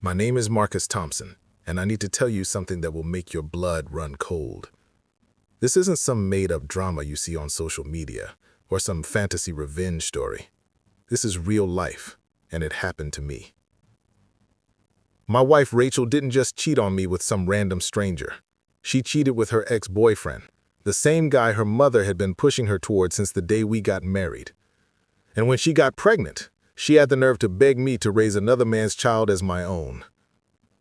My name is Marcus Thompson, and I need to tell you something that will make your blood run cold. This isn't some made-up drama you see on social media or some fantasy revenge story. This is real life, and it happened to me. My wife Rachel didn't just cheat on me with some random stranger. She cheated with her ex-boyfriend, the same guy her mother had been pushing her toward since the day we got married. And when she got pregnant, she had the nerve to beg me to raise another man's child as my own.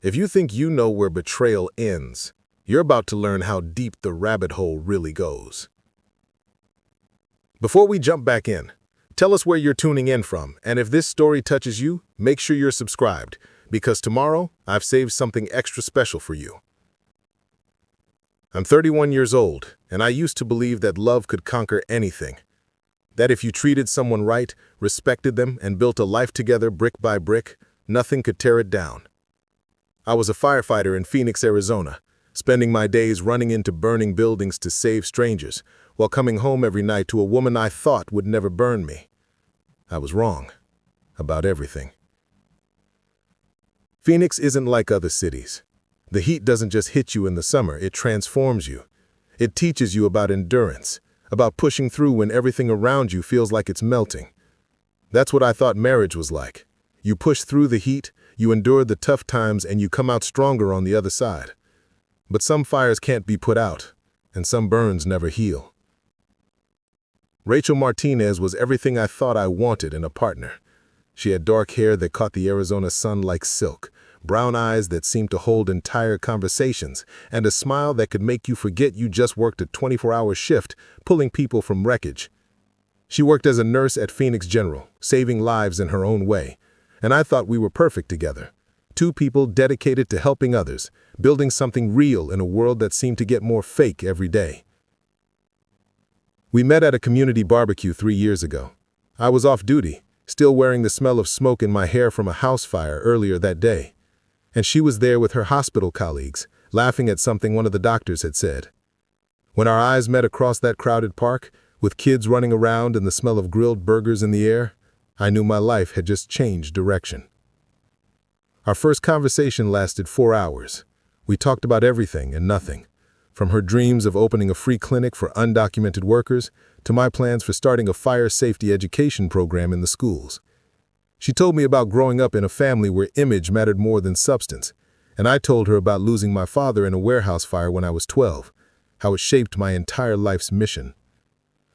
If you think you know where betrayal ends, you're about to learn how deep the rabbit hole really goes. Before we jump back in, tell us where you're tuning in from, and if this story touches you, make sure you're subscribed, because tomorrow I've saved something extra special for you. I'm 31 years old, and I used to believe that love could conquer anything. That if you treated someone right, respected them, and built a life together brick by brick, nothing could tear it down. I was a firefighter in Phoenix, Arizona, spending my days running into burning buildings to save strangers, while coming home every night to a woman I thought would never burn me. I was wrong about everything. Phoenix isn't like other cities. The heat doesn't just hit you in the summer, it transforms you. It teaches you about endurance, about pushing through when everything around you feels like it's melting. That's what I thought marriage was like. You push through the heat, you endure the tough times, and you come out stronger on the other side. But some fires can't be put out, and some burns never heal. Rachel Martinez was everything I thought I wanted in a partner. She had dark hair that caught the Arizona sun like silk, brown eyes that seemed to hold entire conversations, and a smile that could make you forget you just worked a 24-hour shift pulling people from wreckage. She worked as a nurse at Phoenix General, saving lives in her own way, and I thought we were perfect together. Two people dedicated to helping others, building something real in a world that seemed to get more fake every day. We met at a community barbecue 3 years ago. I was off duty, still wearing the smell of smoke in my hair from a house fire earlier that day. And she was there with her hospital colleagues, laughing at something one of the doctors had said. When our eyes met across that crowded park, with kids running around and the smell of grilled burgers in the air, I knew my life had just changed direction. Our first conversation lasted 4 hours. We talked about everything and nothing, from her dreams of opening a free clinic for undocumented workers to my plans for starting a fire safety education program in the schools. She told me about growing up in a family where image mattered more than substance, and I told her about losing my father in a warehouse fire when I was 12, how it shaped my entire life's mission.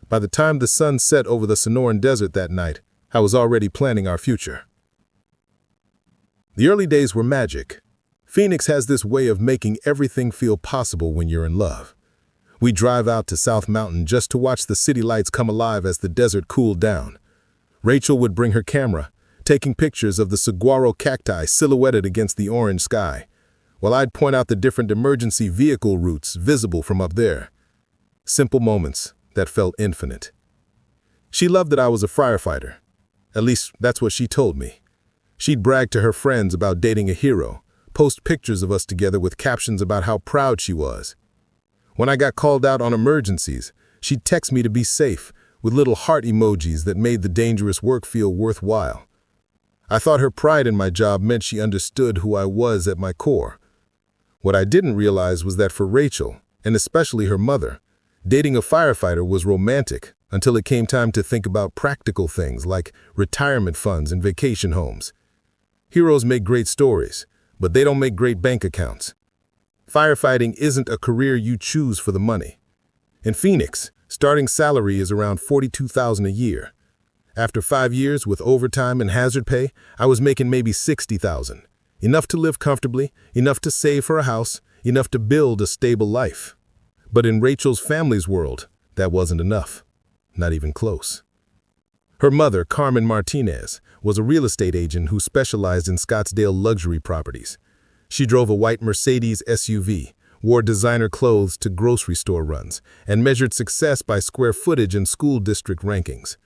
By the time the sun set over the Sonoran Desert that night, I was already planning our future. The early days were magic. Phoenix has this way of making everything feel possible when you're in love. We drive out to South Mountain just to watch the city lights come alive as the desert cooled down. Rachel would bring her camera, taking pictures of the saguaro cacti silhouetted against the orange sky, while I'd point out the different emergency vehicle routes visible from up there. Simple moments that felt infinite. She loved that I was a firefighter. At least that's what she told me. She'd brag to her friends about dating a hero, post pictures of us together with captions about how proud she was. When I got called out on emergencies, she'd text me to be safe with little heart emojis that made the dangerous work feel worthwhile. I thought her pride in my job meant she understood who I was at my core. What I didn't realize was that for Rachel, and especially her mother, dating a firefighter was romantic until it came time to think about practical things like retirement funds and vacation homes. Heroes make great stories, but they don't make great bank accounts. Firefighting isn't a career you choose for the money. In Phoenix, starting salary is around $42,000 a year. After 5 years with overtime and hazard pay, I was making maybe $60,000. Enough to live comfortably, enough to save for a house, enough to build a stable life. But in Rachel's family's world, that wasn't enough. Not even close. Her mother, Carmen Martinez, was a real estate agent who specialized in Scottsdale luxury properties. She drove a white Mercedes SUV, wore designer clothes to grocery store runs, and measured success by square footage and school district rankings.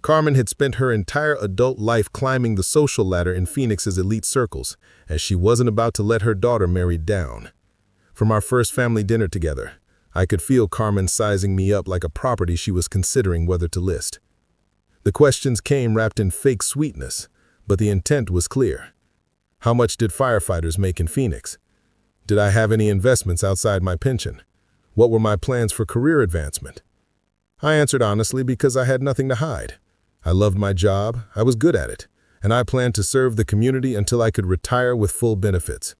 Carmen had spent her entire adult life climbing the social ladder in Phoenix's elite circles, as she wasn't about to let her daughter marry down. From our first family dinner together, I could feel Carmen sizing me up like a property she was considering whether to list. The questions came wrapped in fake sweetness, but the intent was clear. How much did firefighters make in Phoenix? Did I have any investments outside my pension? What were my plans for career advancement? I answered honestly because I had nothing to hide. I loved my job, I was good at it, and I planned to serve the community until I could retire with full benefits.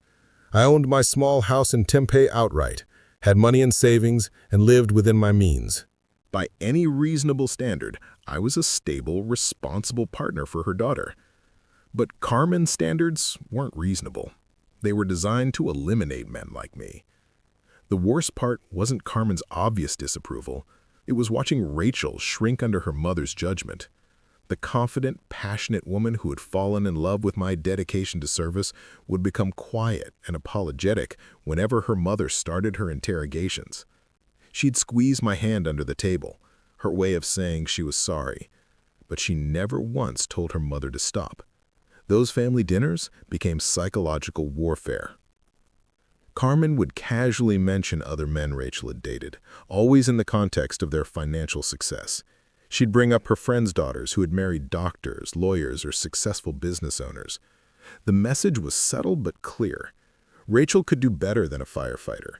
I owned my small house in Tempe outright, had money in savings, and lived within my means. By any reasonable standard, I was a stable, responsible partner for her daughter. But Carmen's standards weren't reasonable. They were designed to eliminate men like me. The worst part wasn't Carmen's obvious disapproval. It was watching Rachel shrink under her mother's judgment. The confident, passionate woman who had fallen in love with my dedication to service would become quiet and apologetic whenever her mother started her interrogations. She'd squeeze my hand under the table, her way of saying she was sorry, but she never once told her mother to stop. Those family dinners became psychological warfare. Carmen would casually mention other men Rachel had dated, always in the context of their financial success. She'd bring up her friends' daughters who had married doctors, lawyers, or successful business owners. The message was subtle but clear. Rachel could do better than a firefighter.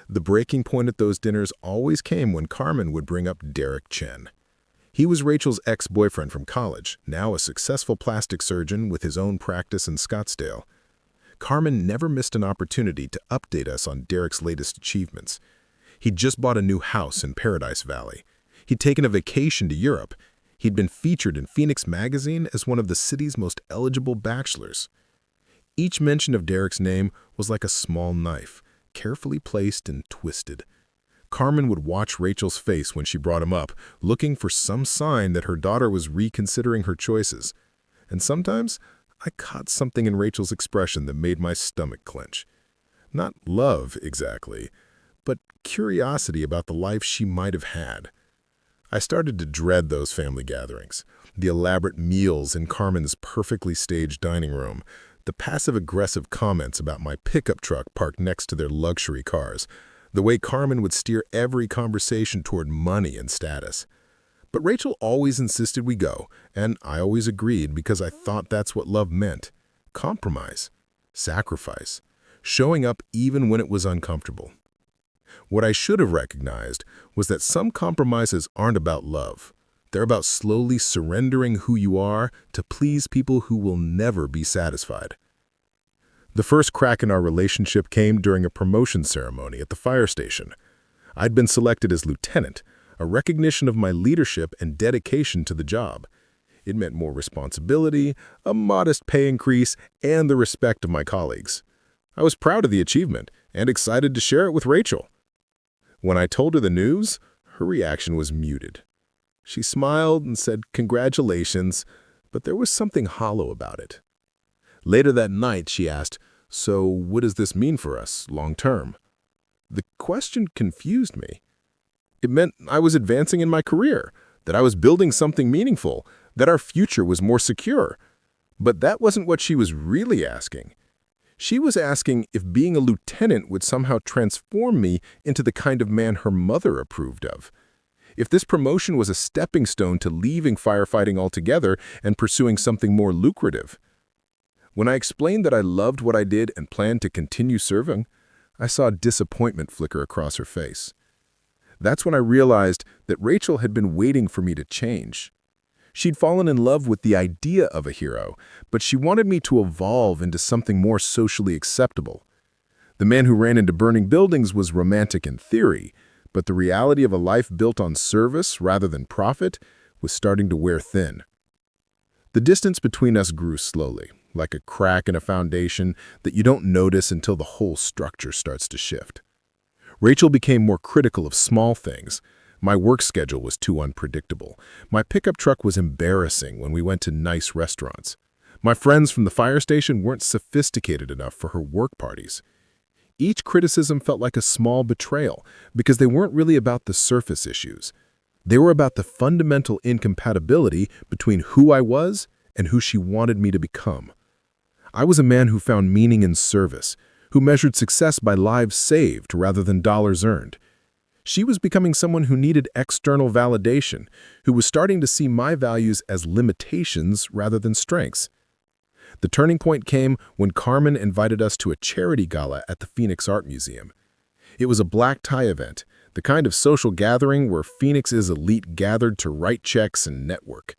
The breaking point at those dinners always came when Carmen would bring up Derek Chen. He was Rachel's ex-boyfriend from college, now a successful plastic surgeon with his own practice in Scottsdale. Carmen never missed an opportunity to update us on Derek's latest achievements. He'd just bought a new house in Paradise Valley. He'd taken a vacation to Europe. He'd been featured in Phoenix magazine as one of the city's most eligible bachelors. Each mention of Derek's name was like a small knife, carefully placed and twisted. Carmen would watch Rachel's face when she brought him up, looking for some sign that her daughter was reconsidering her choices. And sometimes, I caught something in Rachel's expression that made my stomach clench. Not love, exactly, but curiosity about the life she might have had. I started to dread those family gatherings, the elaborate meals in Carmen's perfectly staged dining room, the passive-aggressive comments about my pickup truck parked next to their luxury cars, the way Carmen would steer every conversation toward money and status. But Rachel always insisted we go, and I always agreed because I thought that's what love meant. Compromise, sacrifice, showing up even when it was uncomfortable. What I should have recognized was that some compromises aren't about love. They're about slowly surrendering who you are to please people who will never be satisfied. The first crack in our relationship came during a promotion ceremony at the fire station. I'd been selected as lieutenant, a recognition of my leadership and dedication to the job. It meant more responsibility, a modest pay increase, and the respect of my colleagues. I was proud of the achievement and excited to share it with Rachel. When I told her the news, her reaction was muted. She smiled and said congratulations, but there was something hollow about it. Later that night, she asked, "So what does this mean for us, long term?" The question confused me. It meant I was advancing in my career, that I was building something meaningful, that our future was more secure. But that wasn't what she was really asking. She was asking if being a lieutenant would somehow transform me into the kind of man her mother approved of. If this promotion was a stepping stone to leaving firefighting altogether and pursuing something more lucrative. When I explained that I loved what I did and planned to continue serving, I saw disappointment flicker across her face. That's when I realized that Rachel had been waiting for me to change. She'd fallen in love with the idea of a hero, but she wanted me to evolve into something more socially acceptable. The man who ran into burning buildings was romantic in theory, but the reality of a life built on service rather than profit was starting to wear thin. The distance between us grew slowly, like a crack in a foundation that you don't notice until the whole structure starts to shift. Rachel became more critical of small things. My work schedule was too unpredictable. My pickup truck was embarrassing when we went to nice restaurants. My friends from the fire station weren't sophisticated enough for her work parties. Each criticism felt like a small betrayal because they weren't really about the surface issues. They were about the fundamental incompatibility between who I was and who she wanted me to become. I was a man who found meaning in service, who measured success by lives saved rather than dollars earned. She was becoming someone who needed external validation, who was starting to see my values as limitations rather than strengths. The turning point came when Carmen invited us to a charity gala at the Phoenix Art Museum. It was a black tie event, the kind of social gathering where Phoenix's elite gathered to write checks and network.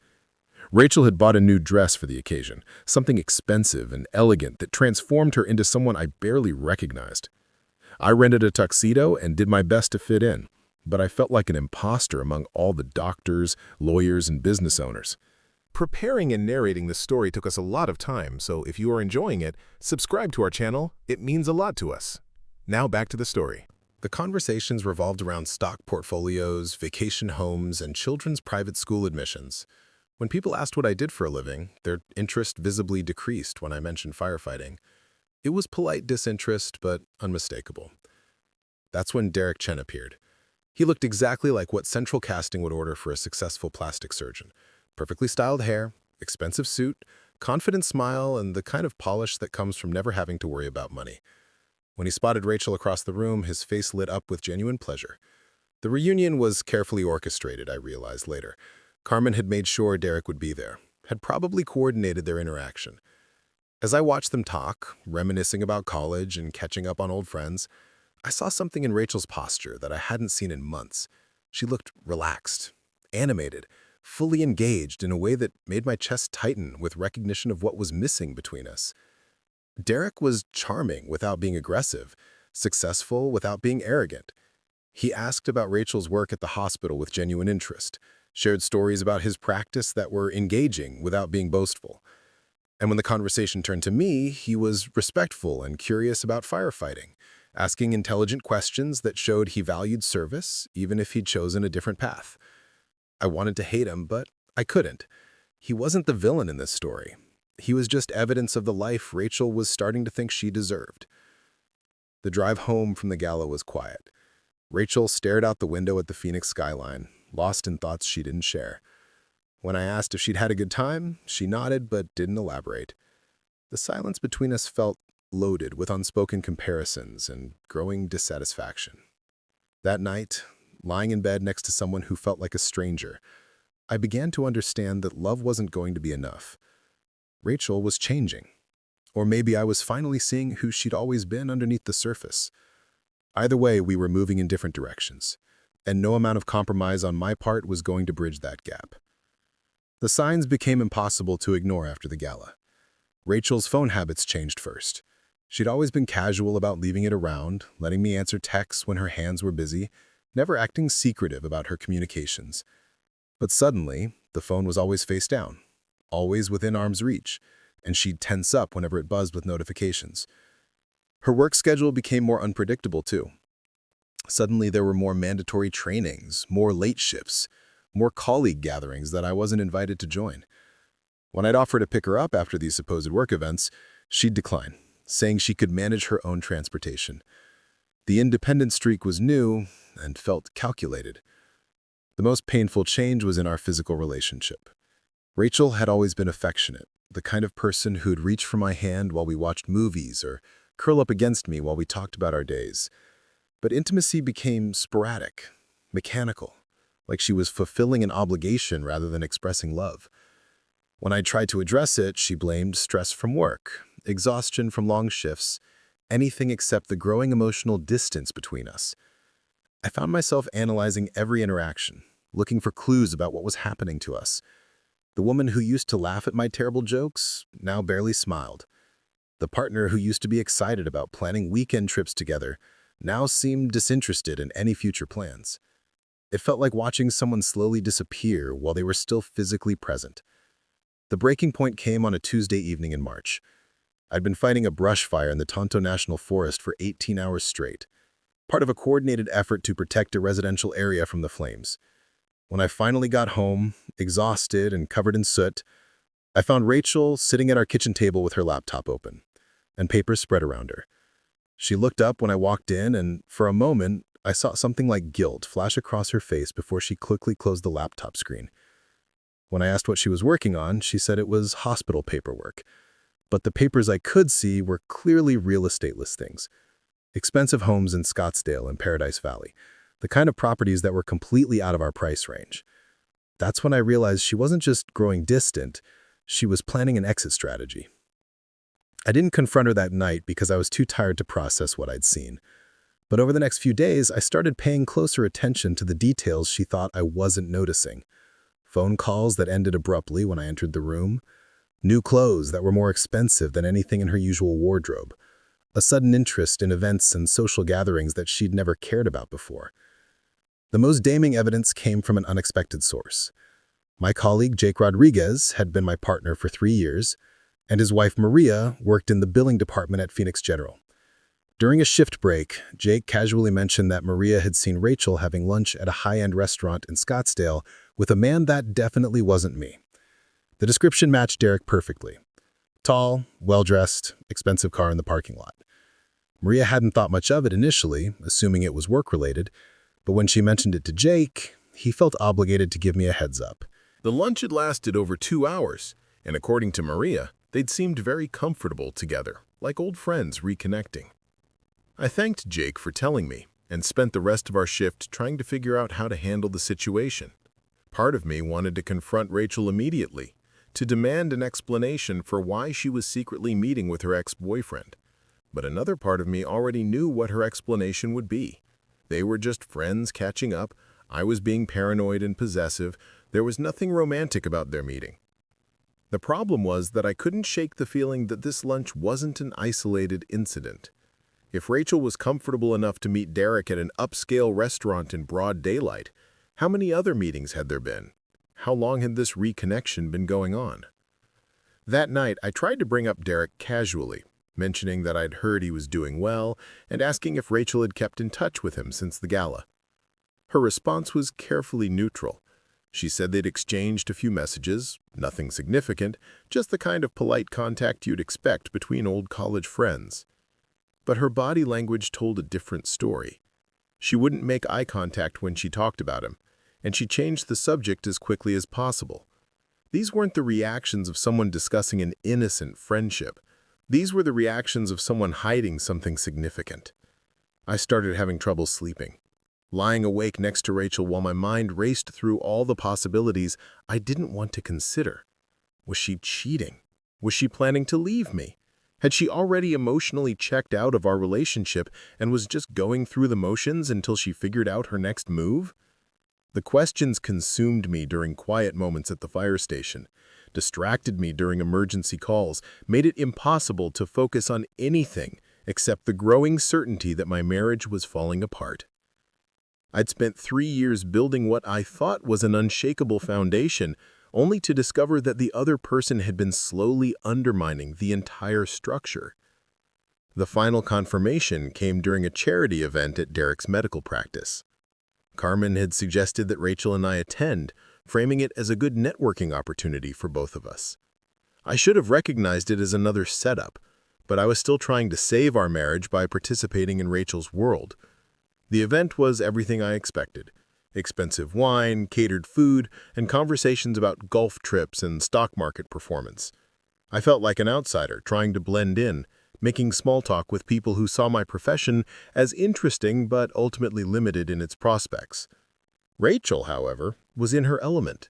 Rachel had bought a new dress for the occasion, something expensive and elegant that transformed her into someone I barely recognized. I rented a tuxedo and did my best to fit in, but I felt like an imposter among all the doctors, lawyers, and business owners. Preparing and narrating this story took us a lot of time, so if you are enjoying it, subscribe to our channel. It means a lot to us. Now back to the story. The conversations revolved around stock portfolios, vacation homes, and children's private school admissions. When people asked what I did for a living, their interest visibly decreased when I mentioned firefighting. It was polite disinterest, but unmistakable. That's when Derek Chen appeared. He looked exactly like what central casting would order for a successful plastic surgeon. Perfectly styled hair, expensive suit, confident smile, and the kind of polish that comes from never having to worry about money. When he spotted Rachel across the room, his face lit up with genuine pleasure. The reunion was carefully orchestrated, I realized later. Carmen had made sure Derek would be there, had probably coordinated their interaction. As I watched them talk, reminiscing about college and catching up on old friends, I saw something in Rachel's posture that I hadn't seen in months. She looked relaxed, animated, fully engaged in a way that made my chest tighten with recognition of what was missing between us. Derek was charming without being aggressive, successful without being arrogant. He asked about Rachel's work at the hospital with genuine interest, shared stories about his practice that were engaging without being boastful. And when the conversation turned to me, he was respectful and curious about firefighting, asking intelligent questions that showed he valued service, even if he'd chosen a different path. I wanted to hate him, but I couldn't. He wasn't the villain in this story. He was just evidence of the life Rachel was starting to think she deserved. The drive home from the gala was quiet. Rachel stared out the window at the Phoenix skyline, lost in thoughts she didn't share. When I asked if she'd had a good time, she nodded but didn't elaborate. The silence between us felt loaded with unspoken comparisons and growing dissatisfaction. That night, lying in bed next to someone who felt like a stranger, I began to understand that love wasn't going to be enough. Rachel was changing. Or maybe I was finally seeing who she'd always been underneath the surface. Either way, we were moving in different directions, and no amount of compromise on my part was going to bridge that gap. The signs became impossible to ignore after the gala. Rachel's phone habits changed first. She'd always been casual about leaving it around, letting me answer texts when her hands were busy, never acting secretive about her communications. But suddenly, the phone was always face down, always within arm's reach, and she'd tense up whenever it buzzed with notifications. Her work schedule became more unpredictable, too. Suddenly, there were more mandatory trainings, more late shifts, more colleague gatherings that I wasn't invited to join. When I'd offer to pick her up after these supposed work events, she'd decline, saying she could manage her own transportation. The independent streak was new and felt calculated. The most painful change was in our physical relationship. Rachel had always been affectionate, the kind of person who'd reach for my hand while we watched movies or curl up against me while we talked about our days. But intimacy became sporadic, mechanical, like she was fulfilling an obligation rather than expressing love. When I tried to address it, she blamed stress from work, exhaustion from long shifts, anything except the growing emotional distance between us. I found myself analyzing every interaction, looking for clues about what was happening to us. The woman who used to laugh at my terrible jokes now barely smiled. The partner who used to be excited about planning weekend trips together now seemed disinterested in any future plans. It felt like watching someone slowly disappear while they were still physically present. The breaking point came on a Tuesday evening in March. I'd been fighting a brush fire in the Tonto National Forest for 18 hours straight, part of a coordinated effort to protect a residential area from the flames. When I finally got home, exhausted and covered in soot, I found Rachel sitting at our kitchen table with her laptop open, and papers spread around her. She looked up when I walked in, and for a moment, I saw something like guilt flash across her face before she quickly closed the laptop screen. When I asked what she was working on, she said it was hospital paperwork. But the papers I could see were clearly real estate listings. Expensive homes in Scottsdale and Paradise Valley, the kind of properties that were completely out of our price range. That's when I realized she wasn't just growing distant, she was planning an exit strategy. I didn't confront her that night because I was too tired to process what I'd seen. But over the next few days, I started paying closer attention to the details she thought I wasn't noticing. Phone calls that ended abruptly when I entered the room, new clothes that were more expensive than anything in her usual wardrobe, a sudden interest in events and social gatherings that she'd never cared about before. The most damning evidence came from an unexpected source. My colleague, Jake Rodriguez, had been my partner for 3 years, and his wife, Maria, worked in the billing department at Phoenix General. During a shift break, Jake casually mentioned that Maria had seen Rachel having lunch at a high-end restaurant in Scottsdale with a man that definitely wasn't me. The description matched Derek perfectly. Tall, well-dressed, expensive car in the parking lot. Maria hadn't thought much of it initially, assuming it was work-related, but when she mentioned it to Jake, he felt obligated to give me a heads up. The lunch had lasted over 2 hours, and according to Maria, they'd seemed very comfortable together, like old friends reconnecting. I thanked Jake for telling me, and spent the rest of our shift trying to figure out how to handle the situation. Part of me wanted to confront Rachel immediately, to demand an explanation for why she was secretly meeting with her ex-boyfriend. But another part of me already knew what her explanation would be. They were just friends catching up, I was being paranoid and possessive, there was nothing romantic about their meeting. The problem was that I couldn't shake the feeling that this lunch wasn't an isolated incident. If Rachel was comfortable enough to meet Derek at an upscale restaurant in broad daylight, how many other meetings had there been? How long had this reconnection been going on? That night, I tried to bring up Derek casually, mentioning that I'd heard he was doing well and asking if Rachel had kept in touch with him since the gala. Her response was carefully neutral. She said they'd exchanged a few messages, nothing significant, just the kind of polite contact you'd expect between old college friends. But her body language told a different story. She wouldn't make eye contact when she talked about him, and she changed the subject as quickly as possible. These weren't the reactions of someone discussing an innocent friendship. These were the reactions of someone hiding something significant. I started having trouble sleeping. Lying awake next to Rachel while my mind raced through all the possibilities I didn't want to consider. Was she cheating? Was she planning to leave me? Had she already emotionally checked out of our relationship and was just going through the motions until she figured out her next move? The questions consumed me during quiet moments at the fire station, distracted me during emergency calls, made it impossible to focus on anything except the growing certainty that my marriage was falling apart. I'd spent 3 years building what I thought was an unshakable foundation, only to discover that the other person had been slowly undermining the entire structure. The final confirmation came during a charity event at Derek's medical practice. Carmen had suggested that Rachel and I attend, framing it as a good networking opportunity for both of us. I should have recognized it as another setup, but I was still trying to save our marriage by participating in Rachel's world. The event was everything I expected. Expensive wine, catered food, and conversations about golf trips and stock market performance. I felt like an outsider trying to blend in, making small talk with people who saw my profession as interesting but ultimately limited in its prospects. Rachel, however, was in her element.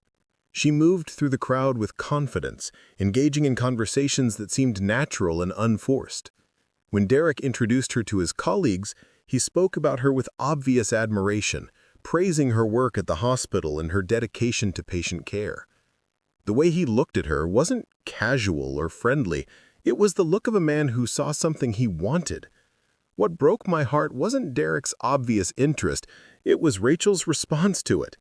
She moved through the crowd with confidence, engaging in conversations that seemed natural and unforced. When Derek introduced her to his colleagues, he spoke about her with obvious admiration, praising her work at the hospital and her dedication to patient care. The way he looked at her wasn't casual or friendly. It was the look of a man who saw something he wanted. What broke my heart wasn't Derek's obvious interest, it was Rachel's response to it.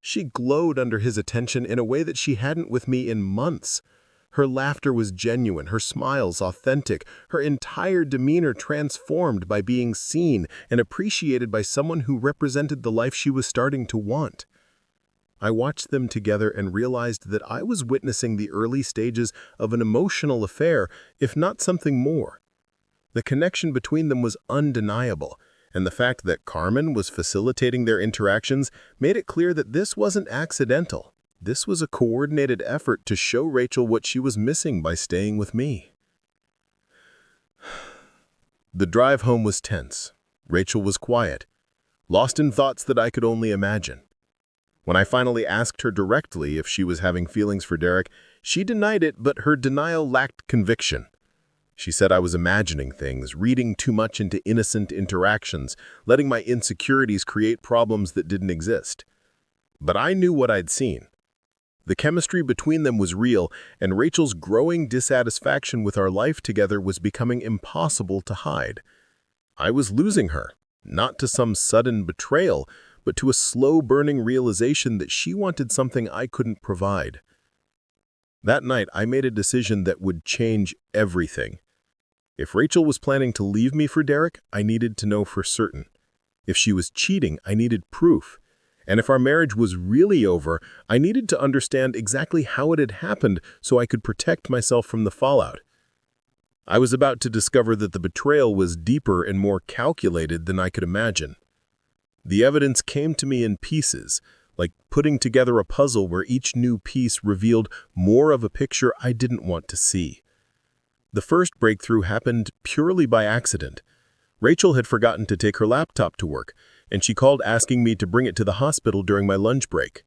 She glowed under his attention in a way that she hadn't with me in months. Her laughter was genuine, her smiles authentic, her entire demeanor transformed by being seen and appreciated by someone who represented the life she was starting to want. I watched them together and realized that I was witnessing the early stages of an emotional affair, if not something more. The connection between them was undeniable, and the fact that Carmen was facilitating their interactions made it clear that this wasn't accidental. This was a coordinated effort to show Rachel what she was missing by staying with me. The drive home was tense. Rachel was quiet, lost in thoughts that I could only imagine. When I finally asked her directly if she was having feelings for Derek, she denied it, but her denial lacked conviction. She said I was imagining things, reading too much into innocent interactions, letting my insecurities create problems that didn't exist. But I knew what I'd seen. The chemistry between them was real, and Rachel's growing dissatisfaction with our life together was becoming impossible to hide. I was losing her, not to some sudden betrayal, but to a slow-burning realization that she wanted something I couldn't provide. That night, I made a decision that would change everything. If Rachel was planning to leave me for Derek, I needed to know for certain. If she was cheating, I needed proof. And if our marriage was really over, I needed to understand exactly how it had happened so I could protect myself from the fallout. I was about to discover that the betrayal was deeper and more calculated than I could imagine. The evidence came to me in pieces, like putting together a puzzle where each new piece revealed more of a picture I didn't want to see. The first breakthrough happened purely by accident. Rachel had forgotten to take her laptop to work, and she called asking me to bring it to the hospital during my lunch break.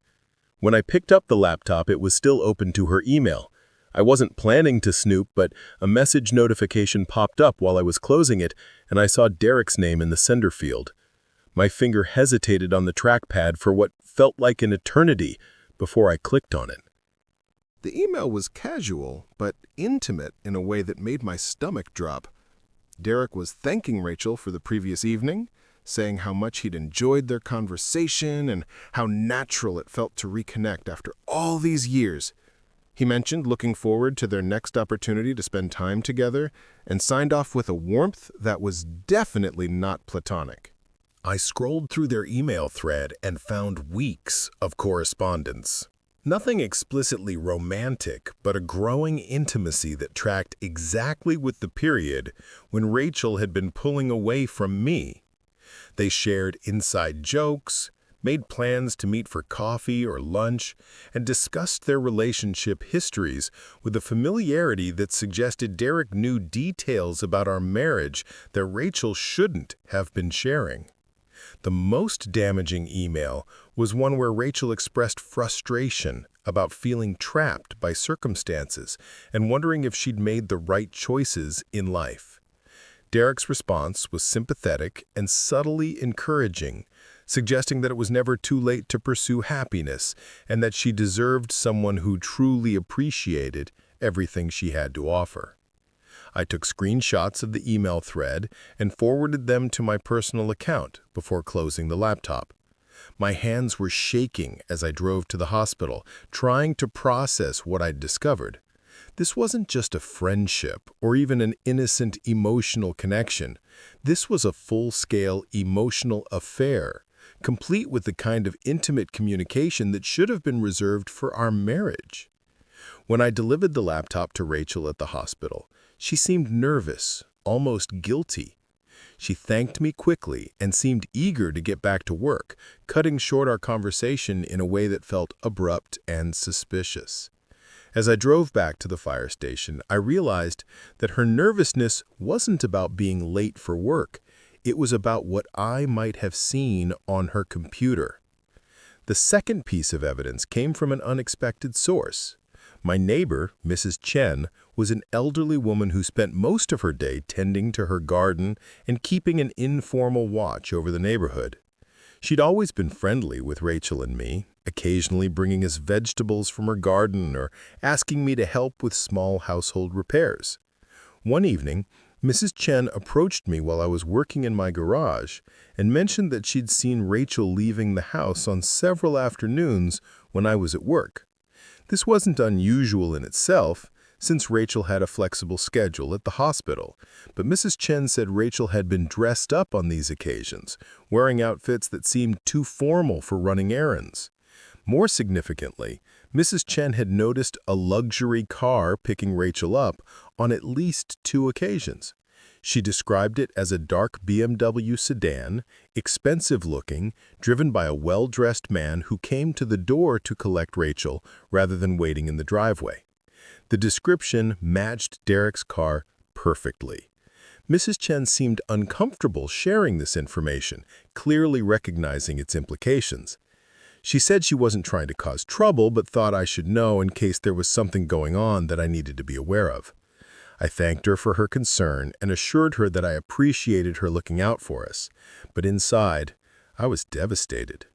When I picked up the laptop, it was still open to her email. I wasn't planning to snoop, but a message notification popped up while I was closing it, and I saw Derek's name in the sender field. My finger hesitated on the trackpad for what felt like an eternity before I clicked on it. The email was casual, but intimate in a way that made my stomach drop. Derek was thanking Rachel for the previous evening, saying how much he'd enjoyed their conversation and how natural it felt to reconnect after all these years. He mentioned looking forward to their next opportunity to spend time together and signed off with a warmth that was definitely not platonic. I scrolled through their email thread and found weeks of correspondence. Nothing explicitly romantic, but a growing intimacy that tracked exactly with the period when Rachel had been pulling away from me. They shared inside jokes, made plans to meet for coffee or lunch, and discussed their relationship histories with a familiarity that suggested Derek knew details about our marriage that Rachel shouldn't have been sharing. The most damaging email was one where Rachel expressed frustration about feeling trapped by circumstances and wondering if she'd made the right choices in life. Derek's response was sympathetic and subtly encouraging, suggesting that it was never too late to pursue happiness and that she deserved someone who truly appreciated everything she had to offer. I took screenshots of the email thread and forwarded them to my personal account before closing the laptop. My hands were shaking as I drove to the hospital, trying to process what I'd discovered. This wasn't just a friendship or even an innocent emotional connection. This was a full-scale emotional affair, complete with the kind of intimate communication that should have been reserved for our marriage. When I delivered the laptop to Rachel at the hospital, she seemed nervous, almost guilty. She thanked me quickly and seemed eager to get back to work, cutting short our conversation in a way that felt abrupt and suspicious. As I drove back to the fire station, I realized that her nervousness wasn't about being late for work. It was about what I might have seen on her computer. The second piece of evidence came from an unexpected source. My neighbor, Mrs. Chen, was an elderly woman who spent most of her day tending to her garden and keeping an informal watch over the neighborhood. She'd always been friendly with Rachel and me, occasionally bringing us vegetables from her garden or asking me to help with small household repairs. One evening, Mrs. Chen approached me while I was working in my garage and mentioned that she'd seen Rachel leaving the house on several afternoons when I was at work. This wasn't unusual in itself, since Rachel had a flexible schedule at the hospital, but Mrs. Chen said Rachel had been dressed up on these occasions, wearing outfits that seemed too formal for running errands. More significantly, Mrs. Chen had noticed a luxury car picking Rachel up on at least 2 occasions. She described it as a dark BMW sedan, expensive-looking, driven by a well-dressed man who came to the door to collect Rachel rather than waiting in the driveway. The description matched Derek's car perfectly. Mrs. Chen seemed uncomfortable sharing this information, clearly recognizing its implications. She said she wasn't trying to cause trouble, but thought I should know in case there was something going on that I needed to be aware of. I thanked her for her concern and assured her that I appreciated her looking out for us. But inside, I was devastated.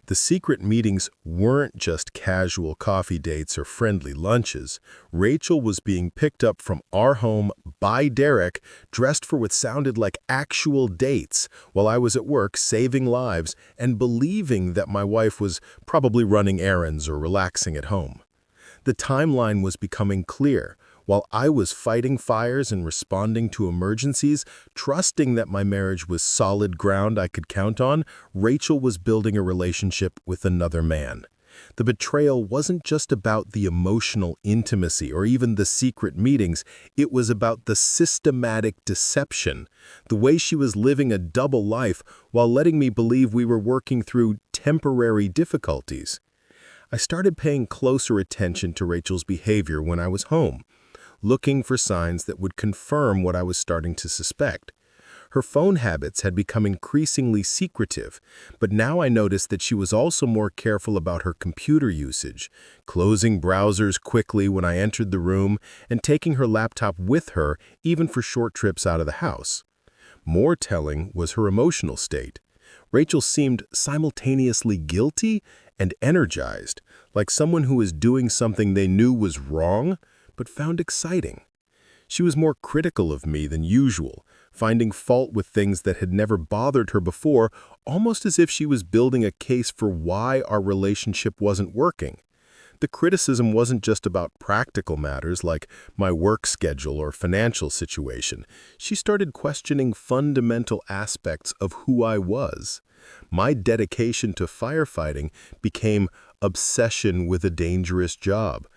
The secret meetings weren't just casual coffee dates or friendly lunches. Rachel was being picked up from our home by Derek, dressed for what sounded like actual dates, while I was at work saving lives and believing that my wife was probably running errands or relaxing at home. The timeline was becoming clear. While I was fighting fires and responding to emergencies, trusting that my marriage was solid ground I could count on, Rachel was building a relationship with another man. The betrayal wasn't just about the emotional intimacy or even the secret meetings, it was about the systematic deception, the way she was living a double life while letting me believe we were working through temporary difficulties. I started paying closer attention to Rachel's behavior when I was home, looking for signs that would confirm what I was starting to suspect. Her phone habits had become increasingly secretive, but now I noticed that she was also more careful about her computer usage, closing browsers quickly when I entered the room and taking her laptop with her even for short trips out of the house. More telling was her emotional state. Rachel seemed simultaneously guilty and energized, like someone who was doing something they knew was wrong, but found exciting. She was more critical of me than usual, finding fault with things that had never bothered her before, almost as if she was building a case for why our relationship wasn't working. The criticism wasn't just about practical matters like my work schedule or financial situation. She started questioning fundamental aspects of who I was. My dedication to firefighting became obsession with a dangerous job.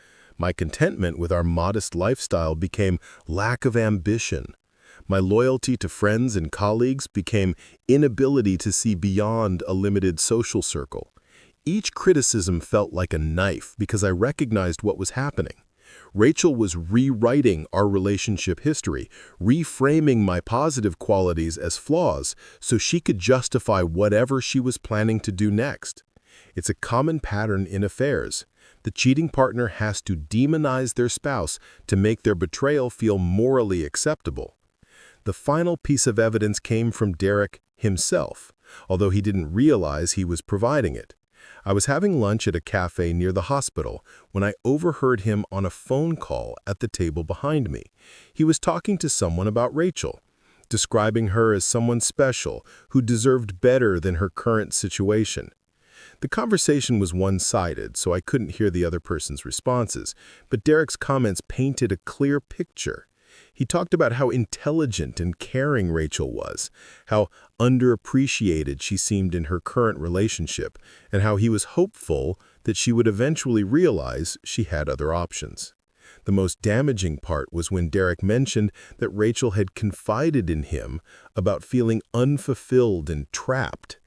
My contentment with our modest lifestyle became lack of ambition. My loyalty to friends and colleagues became inability to see beyond a limited social circle. Each criticism felt like a knife because I recognized what was happening. Rachel was rewriting our relationship history, reframing my positive qualities as flaws so she could justify whatever she was planning to do next. It's a common pattern in affairs. The cheating partner has to demonize their spouse to make their betrayal feel morally acceptable. The final piece of evidence came from Derek himself, although he didn't realize he was providing it. I was having lunch at a cafe near the hospital when I overheard him on a phone call at the table behind me. He was talking to someone about Rachel, describing her as someone special who deserved better than her current situation. The conversation was one-sided, so I couldn't hear the other person's responses, but Derek's comments painted a clear picture. He talked about how intelligent and caring Rachel was, how underappreciated she seemed in her current relationship, and how he was hopeful that she would eventually realize she had other options. The most damaging part was when Derek mentioned that Rachel had confided in him about feeling unfulfilled and trapped.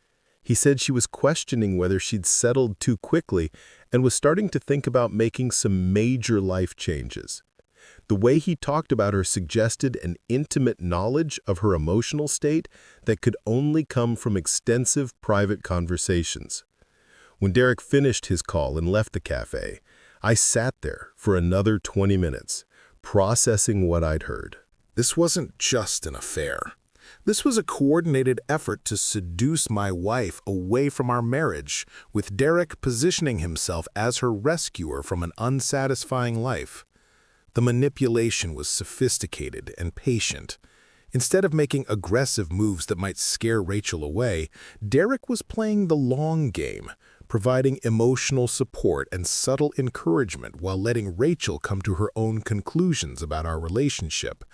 He said she was questioning whether she'd settled too quickly and was starting to think about making some major life changes. The way he talked about her suggested an intimate knowledge of her emotional state that could only come from extensive private conversations. When Derek finished his call and left the cafe, I sat there for another 20 minutes, processing what I'd heard. This wasn't just an affair. This was a coordinated effort to seduce my wife away from our marriage, with Derek positioning himself as her rescuer from an unsatisfying life. The manipulation was sophisticated and patient. Instead of making aggressive moves that might scare Rachel away, Derek was playing the long game, providing emotional support and subtle encouragement while letting Rachel come to her own conclusions about our relationship.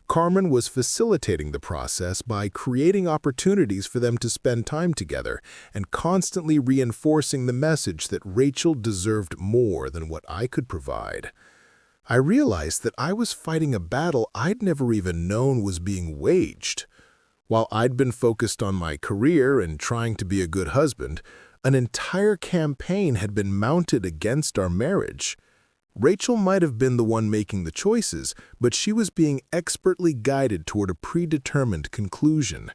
Carmen was facilitating the process by creating opportunities for them to spend time together and constantly reinforcing the message that Rachel deserved more than what I could provide. I realized that I was fighting a battle I'd never even known was being waged. While I'd been focused on my career and trying to be a good husband, an entire campaign had been mounted against our marriage. Rachel might have been the one making the choices, but she was being expertly guided toward a predetermined conclusion.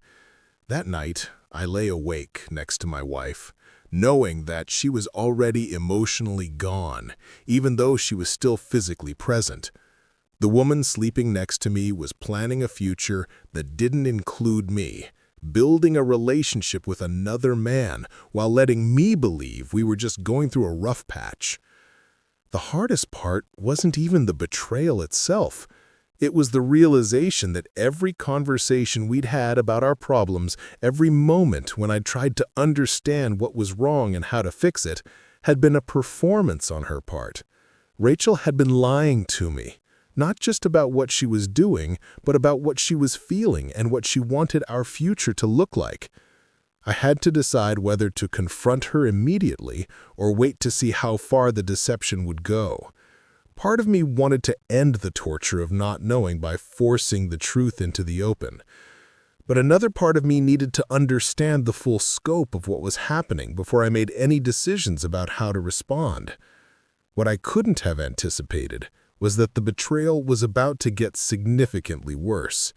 That night, I lay awake next to my wife, knowing that she was already emotionally gone, even though she was still physically present. The woman sleeping next to me was planning a future that didn't include me, building a relationship with another man while letting me believe we were just going through a rough patch. The hardest part wasn't even the betrayal itself. It was the realization that every conversation we'd had about our problems, every moment when I'd tried to understand what was wrong and how to fix it, had been a performance on her part. Rachel had been lying to me, not just about what she was doing, but about what she was feeling and what she wanted our future to look like. I had to decide whether to confront her immediately or wait to see how far the deception would go. Part of me wanted to end the torture of not knowing by forcing the truth into the open. But another part of me needed to understand the full scope of what was happening before I made any decisions about how to respond. What I couldn't have anticipated was that the betrayal was about to get significantly worse.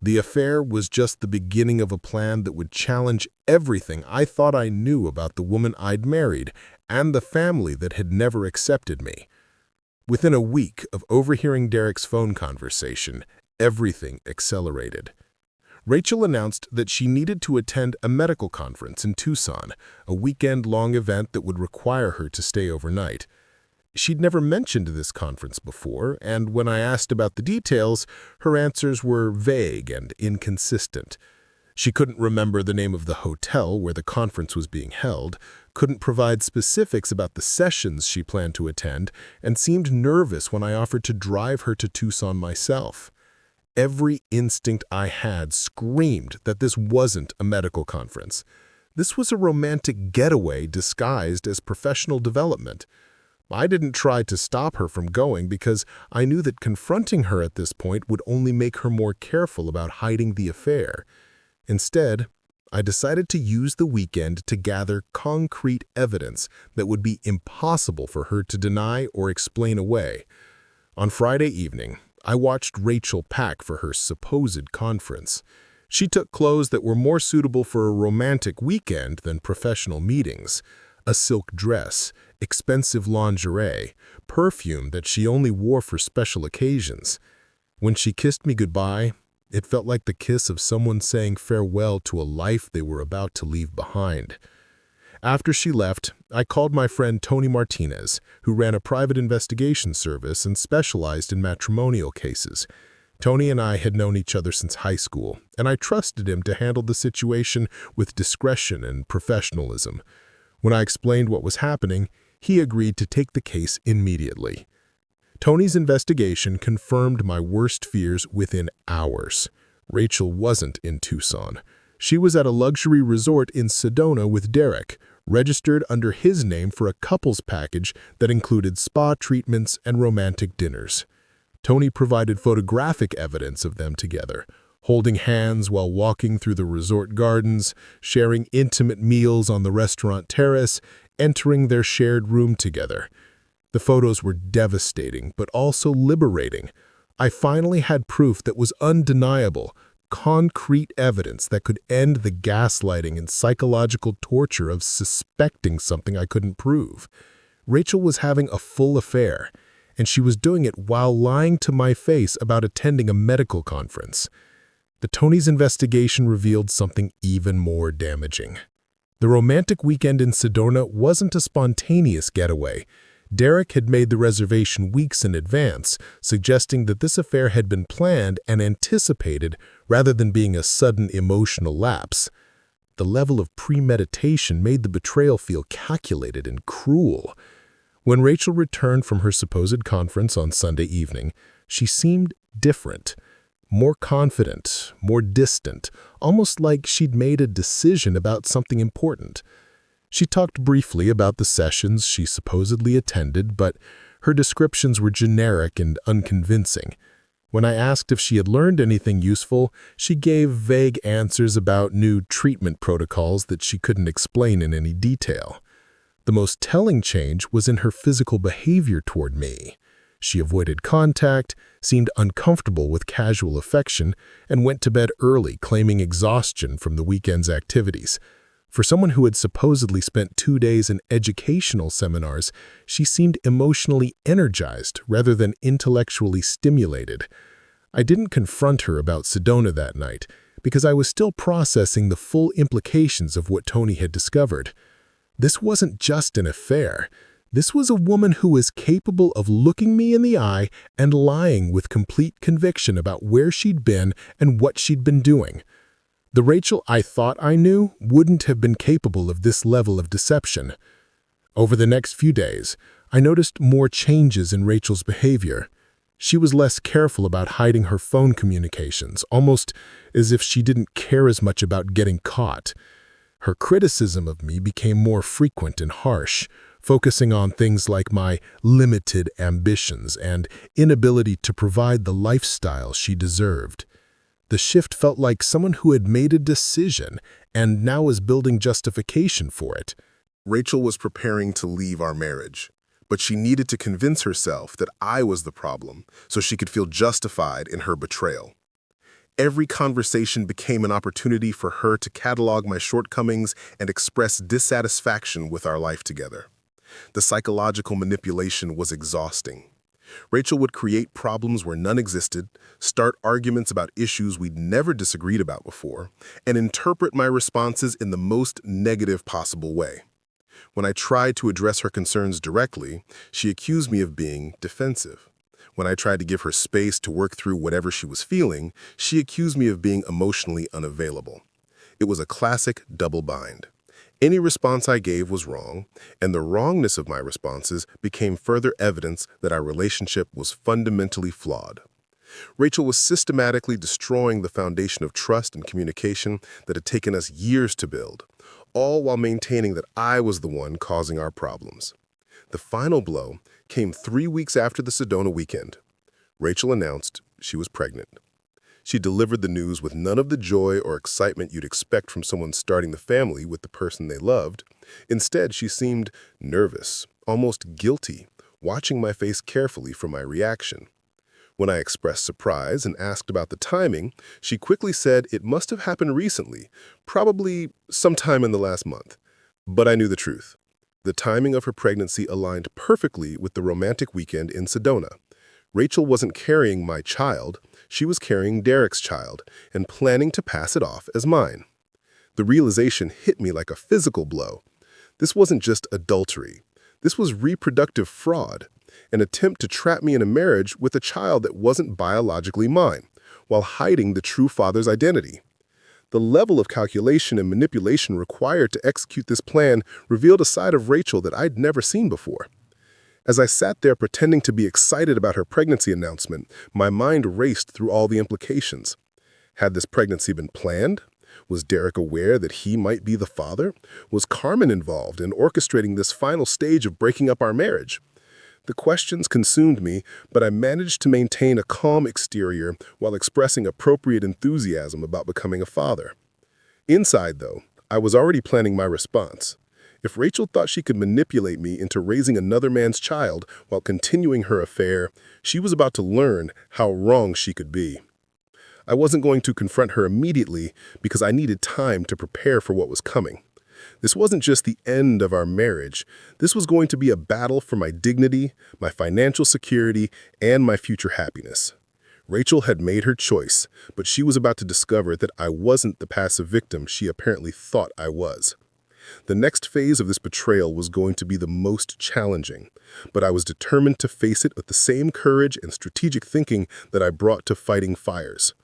The affair was just the beginning of a plan that would challenge everything I thought I knew about the woman I'd married and the family that had never accepted me. Within a week of overhearing Derek's phone conversation, everything accelerated. Rachel announced that she needed to attend a medical conference in Tucson, a weekend-long event that would require her to stay overnight. She'd never mentioned this conference before, and when I asked about the details, her answers were vague and inconsistent. She couldn't remember the name of the hotel where the conference was being held, couldn't provide specifics about the sessions she planned to attend, and seemed nervous when I offered to drive her to Tucson myself. Every instinct I had screamed that this wasn't a medical conference. This was a romantic getaway disguised as professional development. I didn't try to stop her from going because I knew that confronting her at this point would only make her more careful about hiding the affair. Instead, I decided to use the weekend to gather concrete evidence that would be impossible for her to deny or explain away. On Friday evening, I watched Rachel pack for her supposed conference. She took clothes that were more suitable for a romantic weekend than professional meetings. A silk dress, expensive lingerie, perfume that she only wore for special occasions. When she kissed me goodbye, it felt like the kiss of someone saying farewell to a life they were about to leave behind. After she left, I called my friend Tony Martinez, who ran a private investigation service and specialized in matrimonial cases. Tony and I had known each other since high school, and I trusted him to handle the situation with discretion and professionalism. When I explained what was happening, he agreed to take the case immediately. Tony's investigation confirmed my worst fears within hours. Rachel wasn't in Tucson. She was at a luxury resort in Sedona with Derek, registered under his name for a couples package that included spa treatments and romantic dinners. Tony provided photographic evidence of them together, holding hands while walking through the resort gardens, sharing intimate meals on the restaurant terrace, entering their shared room together. The photos were devastating, but also liberating. I finally had proof that was undeniable, concrete evidence that could end the gaslighting and psychological torture of suspecting something I couldn't prove. Rachel was having a full affair, and she was doing it while lying to my face about attending a medical conference. The Tony's investigation revealed something even more damaging. The romantic weekend in Sedona wasn't a spontaneous getaway. Derek had made the reservation weeks in advance, suggesting that this affair had been planned and anticipated rather than being a sudden emotional lapse. The level of premeditation made the betrayal feel calculated and cruel. When Rachel returned from her supposed conference on Sunday evening, she seemed different, more confident, more distant, almost like she'd made a decision about something important. She talked briefly about the sessions she supposedly attended, but her descriptions were generic and unconvincing. When I asked if she had learned anything useful, she gave vague answers about new treatment protocols that she couldn't explain in any detail. The most telling change was in her physical behavior toward me. She avoided contact, seemed uncomfortable with casual affection, and went to bed early, claiming exhaustion from the weekend's activities. For someone who had supposedly spent 2 days in educational seminars, she seemed emotionally energized rather than intellectually stimulated. I didn't confront her about Sedona that night because I was still processing the full implications of what Tony had discovered. This wasn't just an affair. This was a woman who was capable of looking me in the eye and lying with complete conviction about where she'd been and what she'd been doing. The Rachel I thought I knew wouldn't have been capable of this level of deception. Over the next few days, I noticed more changes in Rachel's behavior. She was less careful about hiding her phone communications, almost as if she didn't care as much about getting caught. Her criticism of me became more frequent and harsh, focusing on things like my limited ambitions and inability to provide the lifestyle she deserved. The shift felt like someone who had made a decision and now was building justification for it. Rachel was preparing to leave our marriage, but she needed to convince herself that I was the problem so she could feel justified in her betrayal. Every conversation became an opportunity for her to catalog my shortcomings and express dissatisfaction with our life together. The psychological manipulation was exhausting. Rachel would create problems where none existed, start arguments about issues we'd never disagreed about before, and interpret my responses in the most negative possible way. When I tried to address her concerns directly, she accused me of being defensive. When I tried to give her space to work through whatever she was feeling, she accused me of being emotionally unavailable. It was a classic double bind. Any response I gave was wrong, and the wrongness of my responses became further evidence that our relationship was fundamentally flawed. Rachel was systematically destroying the foundation of trust and communication that had taken us years to build, all while maintaining that I was the one causing our problems. The final blow came 3 weeks after the Sedona weekend. Rachel announced she was pregnant. She delivered the news with none of the joy or excitement you'd expect from someone starting the family with the person they loved. Instead, she seemed nervous, almost guilty, watching my face carefully for my reaction. When I expressed surprise and asked about the timing, she quickly said it must have happened recently, probably sometime in the last month. But I knew the truth. The timing of her pregnancy aligned perfectly with the romantic weekend in Sedona. Rachel wasn't carrying my child, she was carrying Derek's child and planning to pass it off as mine. The realization hit me like a physical blow. This wasn't just adultery. This was reproductive fraud, an attempt to trap me in a marriage with a child that wasn't biologically mine, while hiding the true father's identity. The level of calculation and manipulation required to execute this plan revealed a side of Rachel that I'd never seen before. As I sat there pretending to be excited about her pregnancy announcement, my mind raced through all the implications. Had this pregnancy been planned? Was Derek aware that he might be the father? Was Carmen involved in orchestrating this final stage of breaking up our marriage? The questions consumed me, but I managed to maintain a calm exterior while expressing appropriate enthusiasm about becoming a father. Inside, though, I was already planning my response. If Rachel thought she could manipulate me into raising another man's child while continuing her affair, she was about to learn how wrong she could be. I wasn't going to confront her immediately because I needed time to prepare for what was coming. This wasn't just the end of our marriage. This was going to be a battle for my dignity, my financial security, and my future happiness. Rachel had made her choice, but she was about to discover that I wasn't the passive victim she apparently thought I was. The next phase of this betrayal was going to be the most challenging, but I was determined to face it with the same courage and strategic thinking that I brought to fighting fires.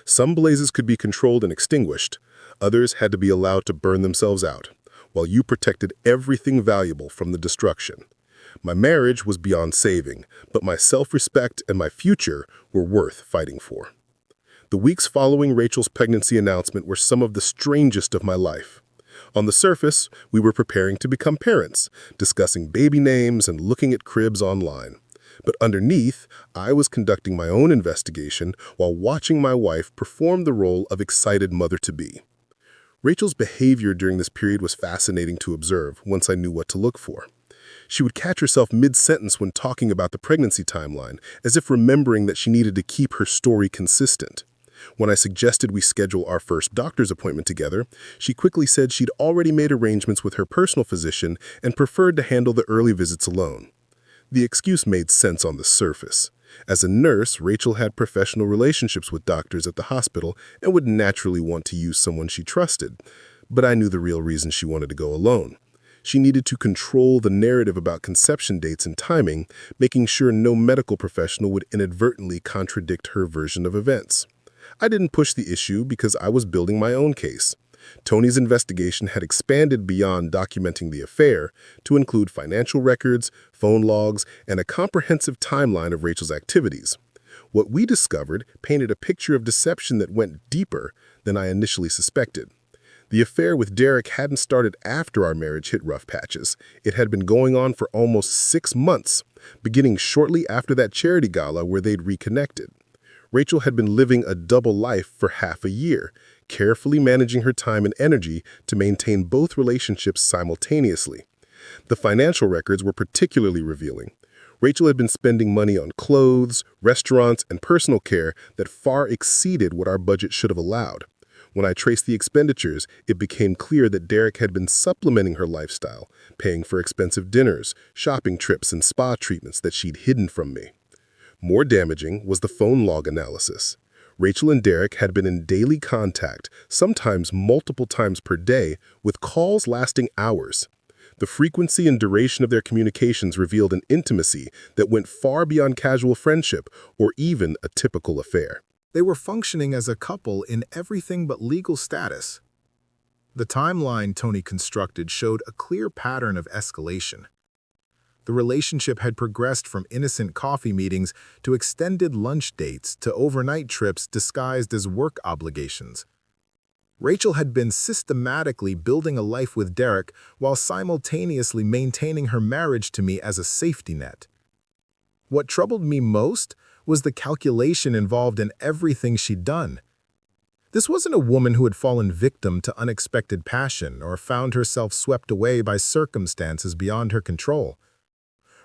Some blazes could be controlled and extinguished. Others had to be allowed to burn themselves out, while you protected everything valuable from the destruction. My marriage was beyond saving, but my self-respect and my future were worth fighting for. The weeks following Rachel's pregnancy announcement were some of the strangest of my life. On the surface, we were preparing to become parents, discussing baby names and looking at cribs online. But underneath, I was conducting my own investigation while watching my wife perform the role of excited mother-to-be. Rachel's behavior during this period was fascinating to observe once I knew what to look for. She would catch herself mid-sentence when talking about the pregnancy timeline, as if remembering that she needed to keep her story consistent. When I suggested we schedule our first doctor's appointment together, she quickly said she'd already made arrangements with her personal physician and preferred to handle the early visits alone. The excuse made sense on the surface. As a nurse, Rachel had professional relationships with doctors at the hospital and would naturally want to use someone she trusted. But I knew the real reason she wanted to go alone. She needed to control the narrative about conception dates and timing, making sure no medical professional would inadvertently contradict her version of events. I didn't push the issue because I was building my own case. Tony's investigation had expanded beyond documenting the affair to include financial records, phone logs, and a comprehensive timeline of Rachel's activities. What we discovered painted a picture of deception that went deeper than I initially suspected. The affair with Derek hadn't started after our marriage hit rough patches. It had been going on for almost 6 months, beginning shortly after that charity gala where they'd reconnected. Rachel had been living a double life for half a year, carefully managing her time and energy to maintain both relationships simultaneously. The financial records were particularly revealing. Rachel had been spending money on clothes, restaurants, and personal care that far exceeded what our budget should have allowed. When I traced the expenditures, it became clear that Derek had been supplementing her lifestyle, paying for expensive dinners, shopping trips, and spa treatments that she'd hidden from me. More damaging was the phone log analysis. Rachel and Derek had been in daily contact, sometimes multiple times per day, with calls lasting hours. The frequency and duration of their communications revealed an intimacy that went far beyond casual friendship or even a typical affair. They were functioning as a couple in everything but legal status. The timeline Tony constructed showed a clear pattern of escalation. The relationship had progressed from innocent coffee meetings to extended lunch dates to overnight trips disguised as work obligations. Rachel had been systematically building a life with Derek while simultaneously maintaining her marriage to me as a safety net. What troubled me most was the calculation involved in everything she'd done. This wasn't a woman who had fallen victim to unexpected passion or found herself swept away by circumstances beyond her control.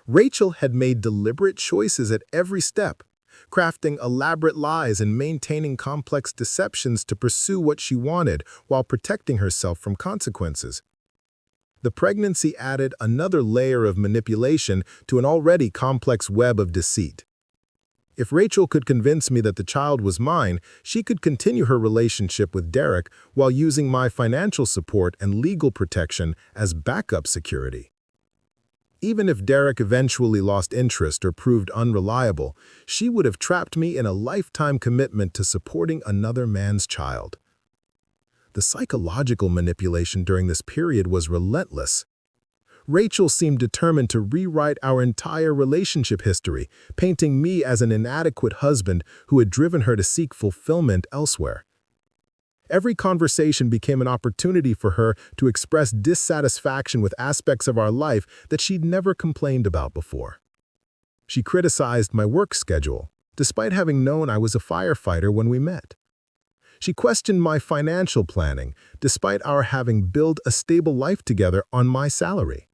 Rachel had made deliberate choices at every step, crafting elaborate lies and maintaining complex deceptions to pursue what she wanted while protecting herself from consequences. The pregnancy added another layer of manipulation to an already complex web of deceit. If Rachel could convince me that the child was mine, she could continue her relationship with Derek while using my financial support and legal protection as backup security. Even if Derek eventually lost interest or proved unreliable, she would have trapped me in a lifetime commitment to supporting another man's child. The psychological manipulation during this period was relentless. Rachel seemed determined to rewrite our entire relationship history, painting me as an inadequate husband who had driven her to seek fulfillment elsewhere. Every conversation became an opportunity for her to express dissatisfaction with aspects of our life that she'd never complained about before. She criticized my work schedule, despite having known I was a firefighter when we met. She questioned my financial planning, despite our having built a stable life together on my salary.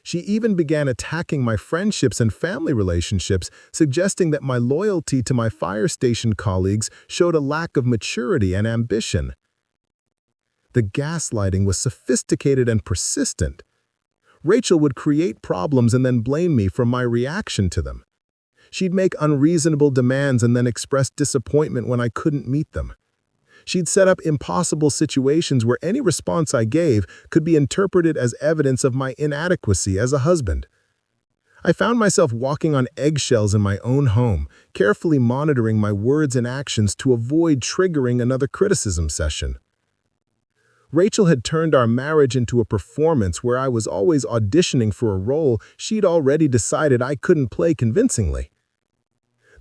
She even began attacking my friendships and family relationships, suggesting that my loyalty to my fire station colleagues showed a lack of maturity and ambition. The gaslighting was sophisticated and persistent. Rachel would create problems and then blame me for my reaction to them. She'd make unreasonable demands and then express disappointment when I couldn't meet them. She'd set up impossible situations where any response I gave could be interpreted as evidence of my inadequacy as a husband. I found myself walking on eggshells in my own home, carefully monitoring my words and actions to avoid triggering another criticism session. Rachel had turned our marriage into a performance where I was always auditioning for a role she'd already decided I couldn't play convincingly.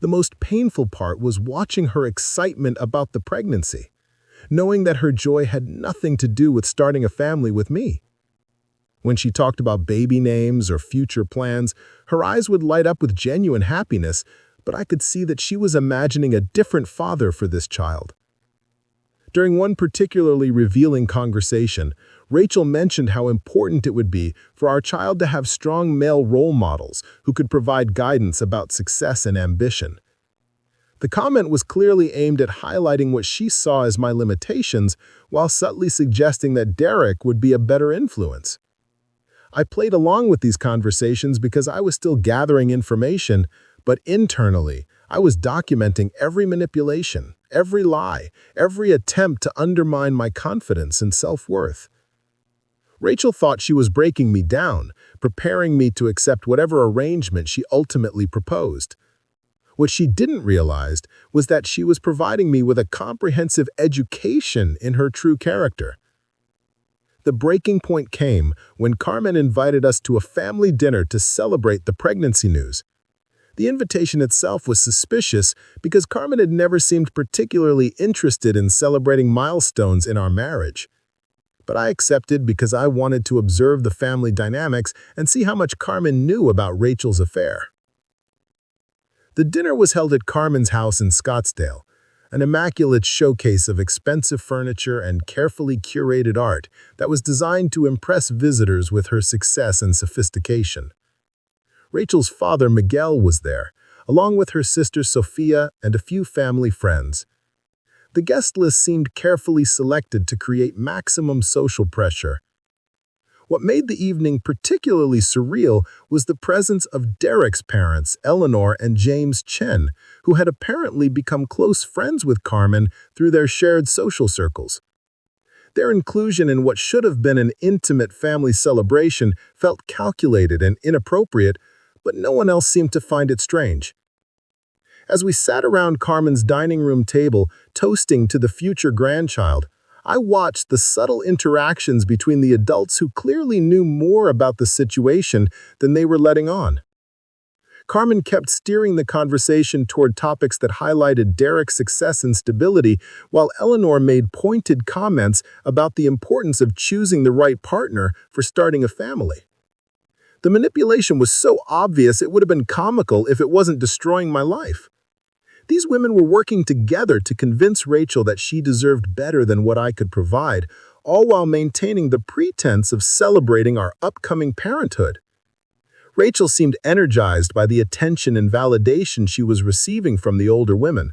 The most painful part was watching her excitement about the pregnancy, knowing that her joy had nothing to do with starting a family with me. When she talked about baby names or future plans, her eyes would light up with genuine happiness, but I could see that she was imagining a different father for this child. During one particularly revealing conversation, Rachel mentioned how important it would be for our child to have strong male role models who could provide guidance about success and ambition. The comment was clearly aimed at highlighting what she saw as my limitations, while subtly suggesting that Derek would be a better influence. I played along with these conversations because I was still gathering information, but internally, I was documenting every manipulation, every lie, every attempt to undermine my confidence and self-worth. Rachel thought she was breaking me down, preparing me to accept whatever arrangement she ultimately proposed. What she didn't realize was that she was providing me with a comprehensive education in her true character. The breaking point came when Carmen invited us to a family dinner to celebrate the pregnancy news. The invitation itself was suspicious because Carmen had never seemed particularly interested in celebrating milestones in our marriage. But I accepted because I wanted to observe the family dynamics and see how much Carmen knew about Rachel's affair. The dinner was held at Carmen's house in Scottsdale, an immaculate showcase of expensive furniture and carefully curated art that was designed to impress visitors with her success and sophistication. Rachel's father, Miguel, was there, along with her sister Sophia and a few family friends. The guest list seemed carefully selected to create maximum social pressure. What made the evening particularly surreal was the presence of Derek's parents, Eleanor and James Chen, who had apparently become close friends with Carmen through their shared social circles. Their inclusion in what should have been an intimate family celebration felt calculated and inappropriate, but no one else seemed to find it strange. As we sat around Carmen's dining room table, toasting to the future grandchild, I watched the subtle interactions between the adults who clearly knew more about the situation than they were letting on. Carmen kept steering the conversation toward topics that highlighted Derek's success and stability, while Eleanor made pointed comments about the importance of choosing the right partner for starting a family. The manipulation was so obvious it would have been comical if it wasn't destroying my life. These women were working together to convince Rachel that she deserved better than what I could provide, all while maintaining the pretense of celebrating our upcoming parenthood. Rachel seemed energized by the attention and validation she was receiving from the older women.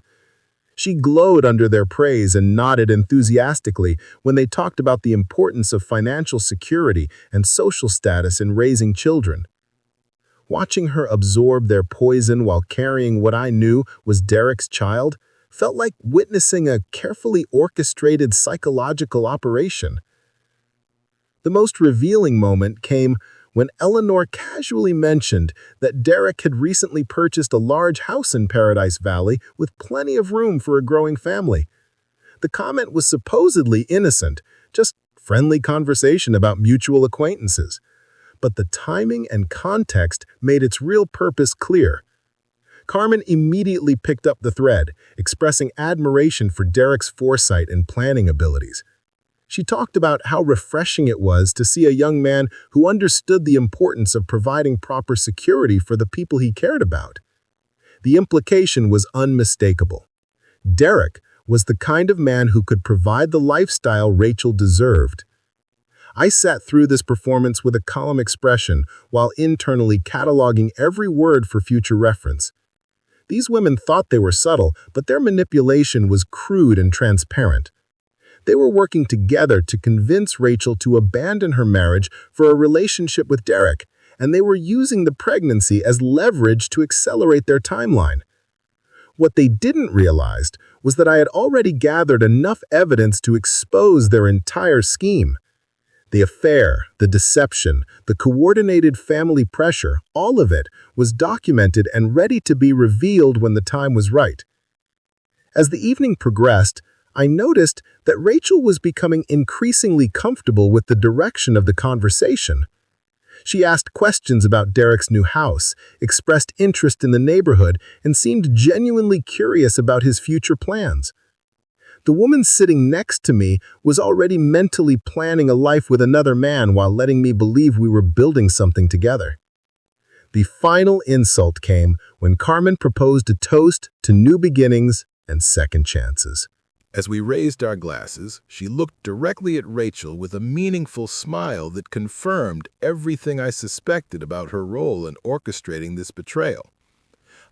She glowed under their praise and nodded enthusiastically when they talked about the importance of financial security and social status in raising children. Watching her absorb their poison while carrying what I knew was Derek's child felt like witnessing a carefully orchestrated psychological operation. The most revealing moment came when Eleanor casually mentioned that Derek had recently purchased a large house in Paradise Valley with plenty of room for a growing family. The comment was supposedly innocent, just friendly conversation about mutual acquaintances. But the timing and context made its real purpose clear. Carmen immediately picked up the thread, expressing admiration for Derek's foresight and planning abilities. She talked about how refreshing it was to see a young man who understood the importance of providing proper security for the people he cared about. The implication was unmistakable. Derek was the kind of man who could provide the lifestyle Rachel deserved. I sat through this performance with a calm expression while internally cataloging every word for future reference. These women thought they were subtle, but their manipulation was crude and transparent. They were working together to convince Rachel to abandon her marriage for a relationship with Derek, and they were using the pregnancy as leverage to accelerate their timeline. What they didn't realize was that I had already gathered enough evidence to expose their entire scheme. The affair, the deception, the coordinated family pressure, all of it was documented and ready to be revealed when the time was right. As the evening progressed, I noticed that Rachel was becoming increasingly comfortable with the direction of the conversation. She asked questions about Derek's new house, expressed interest in the neighborhood, and seemed genuinely curious about his future plans. The woman sitting next to me was already mentally planning a life with another man while letting me believe we were building something together. The final insult came when Carmen proposed a toast to new beginnings and second chances. As we raised our glasses, she looked directly at Rachel with a meaningful smile that confirmed everything I suspected about her role in orchestrating this betrayal.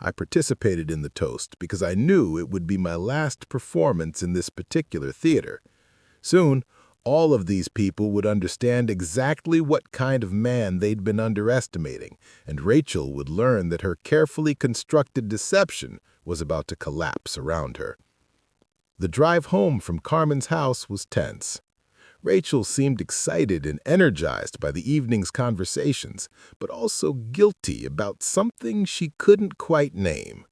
I participated in the toast because I knew it would be my last performance in this particular theater. Soon, all of these people would understand exactly what kind of man they'd been underestimating, and Rachel would learn that her carefully constructed deception was about to collapse around her. The drive home from Carmen's house was tense. Rachel seemed excited and energized by the evening's conversations, but also guilty about something she couldn't quite name.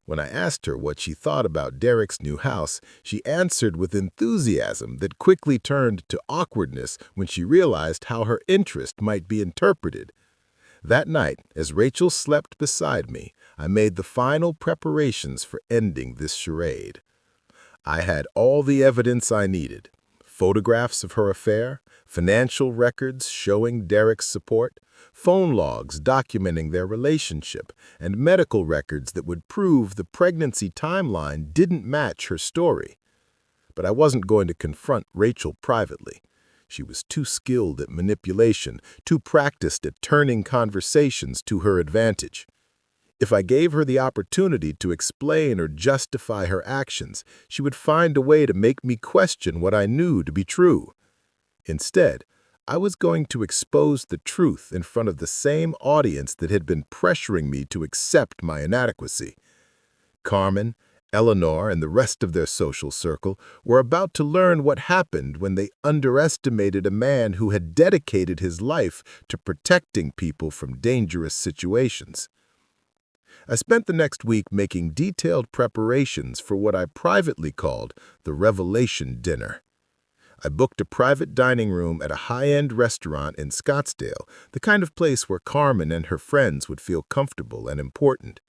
When I asked her what she thought about Derek's new house, she answered with enthusiasm that quickly turned to awkwardness when she realized how her interest might be interpreted. That night, as Rachel slept beside me, I made the final preparations for ending this charade. I had all the evidence I needed: photographs of her affair, financial records showing Derek's support, phone logs documenting their relationship, and medical records that would prove the pregnancy timeline didn't match her story. But I wasn't going to confront Rachel privately. She was too skilled at manipulation, too practiced at turning conversations to her advantage. If I gave her the opportunity to explain or justify her actions, she would find a way to make me question what I knew to be true. Instead, I was going to expose the truth in front of the same audience that had been pressuring me to accept my inadequacy. Carmen, Eleanor, and the rest of their social circle were about to learn what happened when they underestimated a man who had dedicated his life to protecting people from dangerous situations. I spent the next week making detailed preparations for what I privately called the Revelation Dinner. I booked a private dining room at a high-end restaurant in Scottsdale, the kind of place where Carmen and her friends would feel comfortable and important.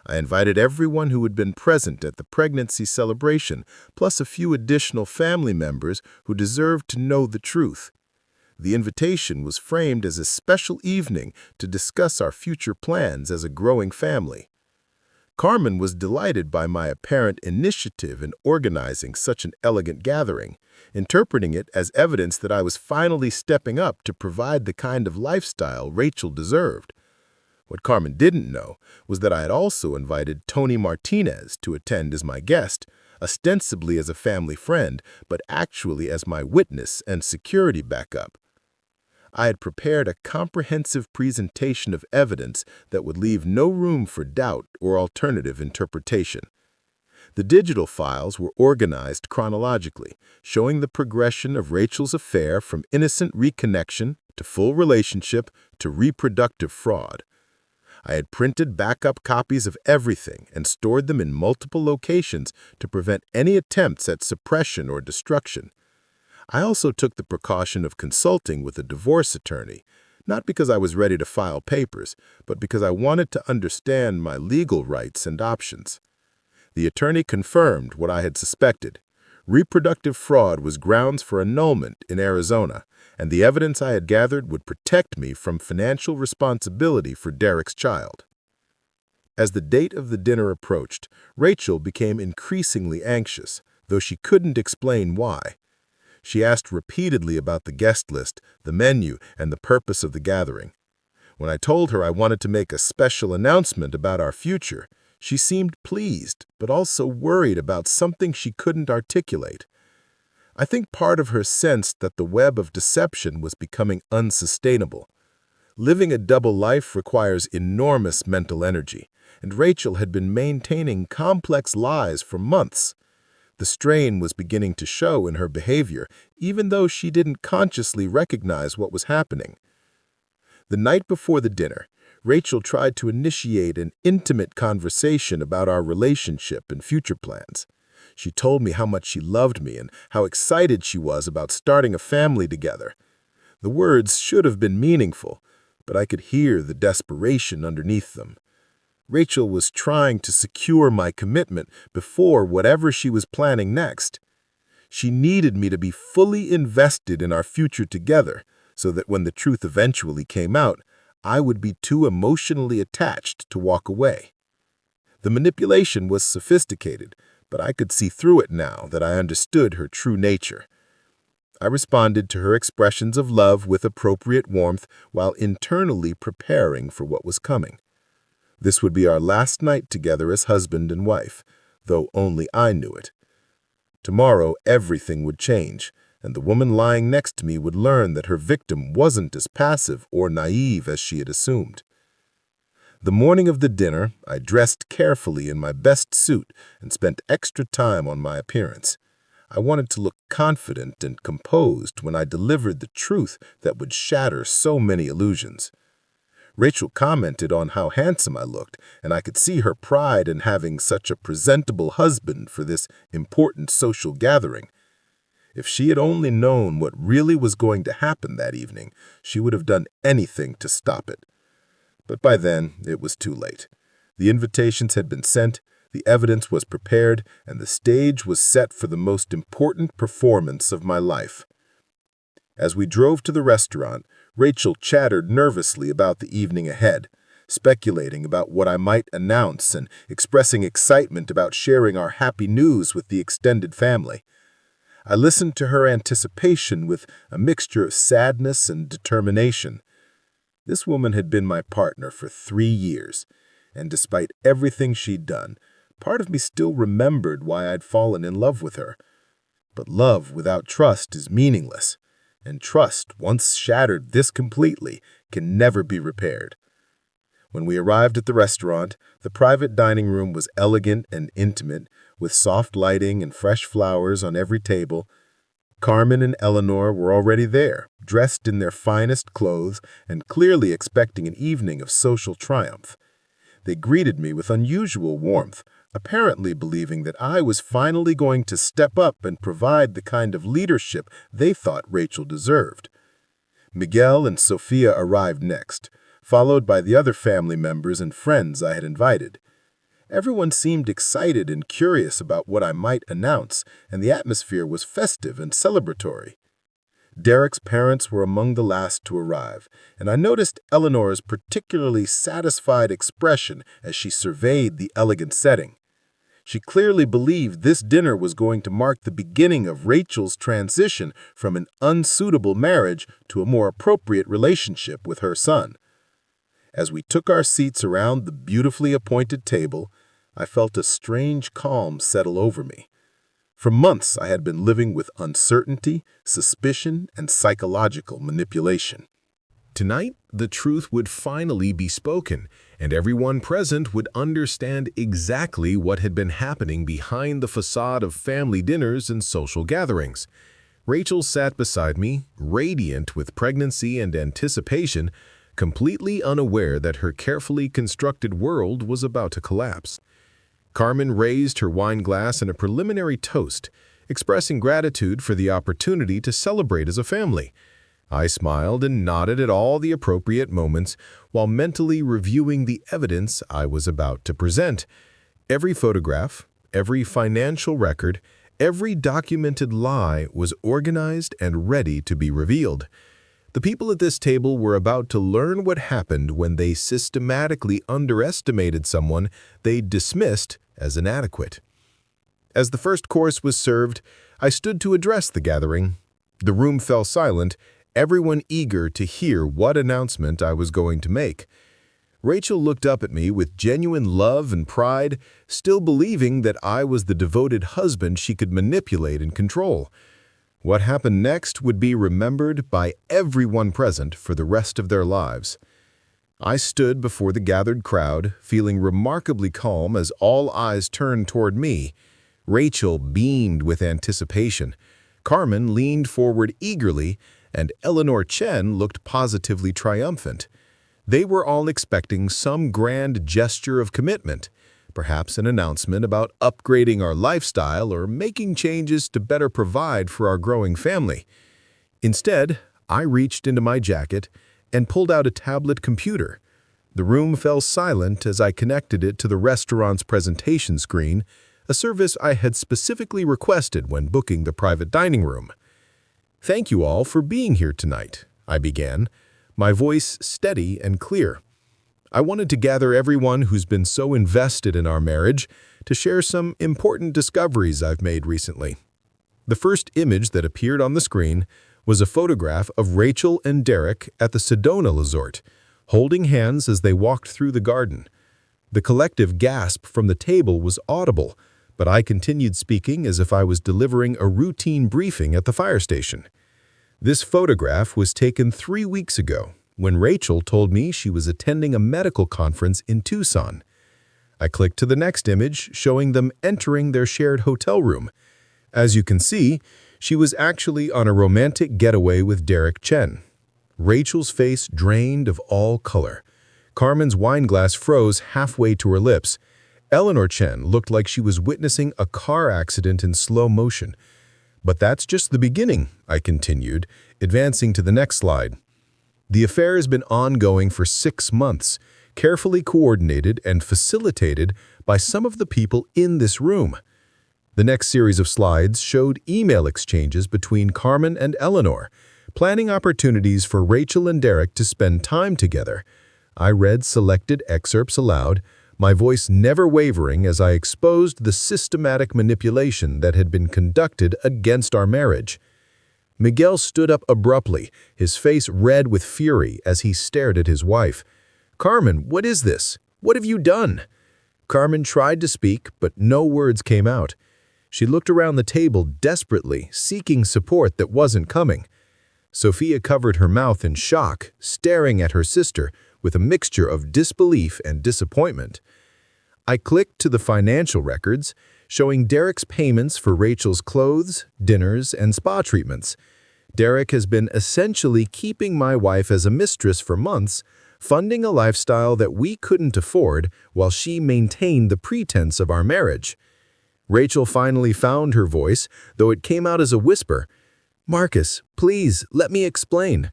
I invited everyone who had been present at the pregnancy celebration, plus a few additional family members who deserved to know the truth. The invitation was framed as a special evening to discuss our future plans as a growing family. Carmen was delighted by my apparent initiative in organizing such an elegant gathering, interpreting it as evidence that I was finally stepping up to provide the kind of lifestyle Rachel deserved. What Carmen didn't know was that I had also invited Tony Martinez to attend as my guest, ostensibly as a family friend, but actually as my witness and security backup. I had prepared a comprehensive presentation of evidence that would leave no room for doubt or alternative interpretation. The digital files were organized chronologically, showing the progression of Rachel's affair from innocent reconnection to full relationship to reproductive fraud. I had printed backup copies of everything and stored them in multiple locations to prevent any attempts at suppression or destruction. I also took the precaution of consulting with a divorce attorney, not because I was ready to file papers, but because I wanted to understand my legal rights and options. The attorney confirmed what I had suspected. Reproductive fraud was grounds for annulment in Arizona, and the evidence I had gathered would protect me from financial responsibility for Derek's child. As the date of the dinner approached, Rachel became increasingly anxious, though she couldn't explain why. She asked repeatedly about the guest list, the menu, and the purpose of the gathering. When I told her I wanted to make a special announcement about our future, she seemed pleased, but also worried about something she couldn't articulate. I think part of her sensed that the web of deception was becoming unsustainable. Living a double life requires enormous mental energy, and Rachel had been maintaining complex lies for months. The strain was beginning to show in her behavior, even though she didn't consciously recognize what was happening. The night before the dinner, Rachel tried to initiate an intimate conversation about our relationship and future plans. She told me how much she loved me and how excited she was about starting a family together. The words should have been meaningful, but I could hear the desperation underneath them. Rachel was trying to secure my commitment before whatever she was planning next. She needed me to be fully invested in our future together, so that when the truth eventually came out, I would be too emotionally attached to walk away. The manipulation was sophisticated, but I could see through it now that I understood her true nature. I responded to her expressions of love with appropriate warmth while internally preparing for what was coming. This would be our last night together as husband and wife, though only I knew it. Tomorrow, everything would change, and the woman lying next to me would learn that her victim wasn't as passive or naive as she had assumed. The morning of the dinner, I dressed carefully in my best suit and spent extra time on my appearance. I wanted to look confident and composed when I delivered the truth that would shatter so many illusions. Rachel commented on how handsome I looked, and I could see her pride in having such a presentable husband for this important social gathering. If she had only known what really was going to happen that evening, she would have done anything to stop it. But by then, it was too late. The invitations had been sent, the evidence was prepared, and the stage was set for the most important performance of my life. As we drove to the restaurant, Rachel chattered nervously about the evening ahead, speculating about what I might announce and expressing excitement about sharing our happy news with the extended family. I listened to her anticipation with a mixture of sadness and determination. This woman had been my partner for 3 years, and despite everything she'd done, part of me still remembered why I'd fallen in love with her. But love without trust is meaningless, and trust, once shattered this completely, can never be repaired. When we arrived at the restaurant, the private dining room was elegant and intimate, with soft lighting and fresh flowers on every table. Carmen and Eleanor were already there, dressed in their finest clothes and clearly expecting an evening of social triumph. They greeted me with unusual warmth, apparently believing that I was finally going to step up and provide the kind of leadership they thought Rachel deserved. Miguel and Sophia arrived next, followed by the other family members and friends I had invited. Everyone seemed excited and curious about what I might announce, and the atmosphere was festive and celebratory. Derek's parents were among the last to arrive, and I noticed Eleanor's particularly satisfied expression as she surveyed the elegant setting. She clearly believed this dinner was going to mark the beginning of Rachel's transition from an unsuitable marriage to a more appropriate relationship with her son. As we took our seats around the beautifully appointed table, I felt a strange calm settle over me. For months, I had been living with uncertainty, suspicion, and psychological manipulation. Tonight, the truth would finally be spoken, and everyone present would understand exactly what had been happening behind the facade of family dinners and social gatherings. Rachel sat beside me, radiant with pregnancy and anticipation, completely unaware that her carefully constructed world was about to collapse. Carmen raised her wine glass in a preliminary toast, expressing gratitude for the opportunity to celebrate as a family. I smiled and nodded at all the appropriate moments while mentally reviewing the evidence I was about to present. Every photograph, every financial record, every documented lie was organized and ready to be revealed. The people at this table were about to learn what happened when they systematically underestimated someone they dismissed as inadequate. As the first course was served, I stood to address the gathering. The room fell silent, everyone eager to hear what announcement I was going to make. Rachel looked up at me with genuine love and pride, still believing that I was the devoted husband she could manipulate and control. What happened next would be remembered by everyone present for the rest of their lives. I stood before the gathered crowd, feeling remarkably calm as all eyes turned toward me. Rachel beamed with anticipation. Carmen leaned forward eagerly, and Eleanor Chen looked positively triumphant. They were all expecting some grand gesture of commitment, perhaps an announcement about upgrading our lifestyle or making changes to better provide for our growing family. Instead, I reached into my jacket and pulled out a tablet computer. The room fell silent as I connected it to the restaurant's presentation screen, a service I had specifically requested when booking the private dining room. "Thank you all for being here tonight," I began, my voice steady and clear. I wanted to gather everyone who's been so invested in our marriage to share some important discoveries I've made recently. The first image that appeared on the screen was a photograph of Rachel and Derek at the Sedona Resort, holding hands as they walked through the garden. The collective gasp from the table was audible, but I continued speaking as if I was delivering a routine briefing at the fire station. This photograph was taken 3 weeks ago, when Rachel told me she was attending a medical conference in Tucson. I clicked to the next image, showing them entering their shared hotel room. As you can see, she was actually on a romantic getaway with Derek Chen. Rachel's face drained of all color. Carmen's wine glass froze halfway to her lips. Eleanor Chen looked like she was witnessing a car accident in slow motion. But that's just the beginning, I continued, advancing to the next slide. The affair has been ongoing for 6 months, carefully coordinated and facilitated by some of the people in this room. The next series of slides showed email exchanges between Carmen and Eleanor, planning opportunities for Rachel and Derek to spend time together. I read selected excerpts aloud, my voice never wavering as I exposed the systematic manipulation that had been conducted against our marriage. Miguel stood up abruptly, his face red with fury as he stared at his wife. "Carmen, what is this? What have you done?" Carmen tried to speak, but no words came out. She looked around the table desperately, seeking support that wasn't coming. Sophia covered her mouth in shock, staring at her sister with a mixture of disbelief and disappointment. I clicked to the financial records, showing Derek's payments for Rachel's clothes, dinners, and spa treatments. Derek has been essentially keeping my wife as a mistress for months, funding a lifestyle that we couldn't afford while she maintained the pretense of our marriage. Rachel finally found her voice, though it came out as a whisper. "Marcus, please, let me explain."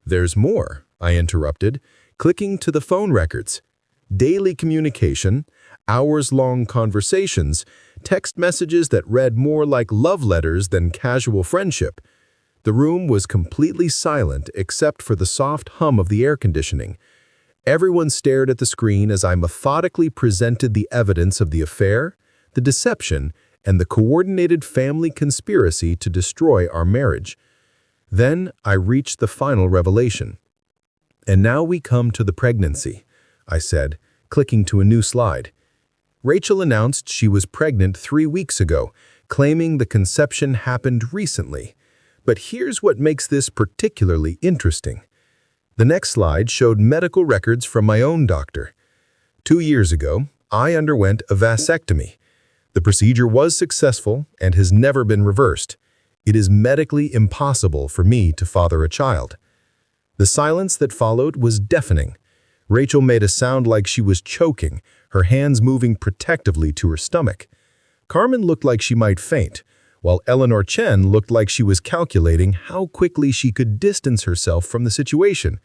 "There's more," I interrupted, clicking to the phone records. Daily communication, hours-long conversations, text messages that read more like love letters than casual friendship. The room was completely silent except for the soft hum of the air conditioning. Everyone stared at the screen as I methodically presented the evidence of the affair, the deception, and the coordinated family conspiracy to destroy our marriage. Then I reached the final revelation. "And now we come to the pregnancy," I said, clicking to a new slide. Rachel announced she was pregnant 3 weeks ago, claiming the conception happened recently. But here's what makes this particularly interesting. The next slide showed medical records from my own doctor. 2 years ago, I underwent a vasectomy. The procedure was successful and has never been reversed. It is medically impossible for me to father a child. The silence that followed was deafening. Rachel made a sound like she was choking, her hands moving protectively to her stomach. Carmen looked like she might faint, while Eleanor Chen looked like she was calculating how quickly she could distance herself from the situation.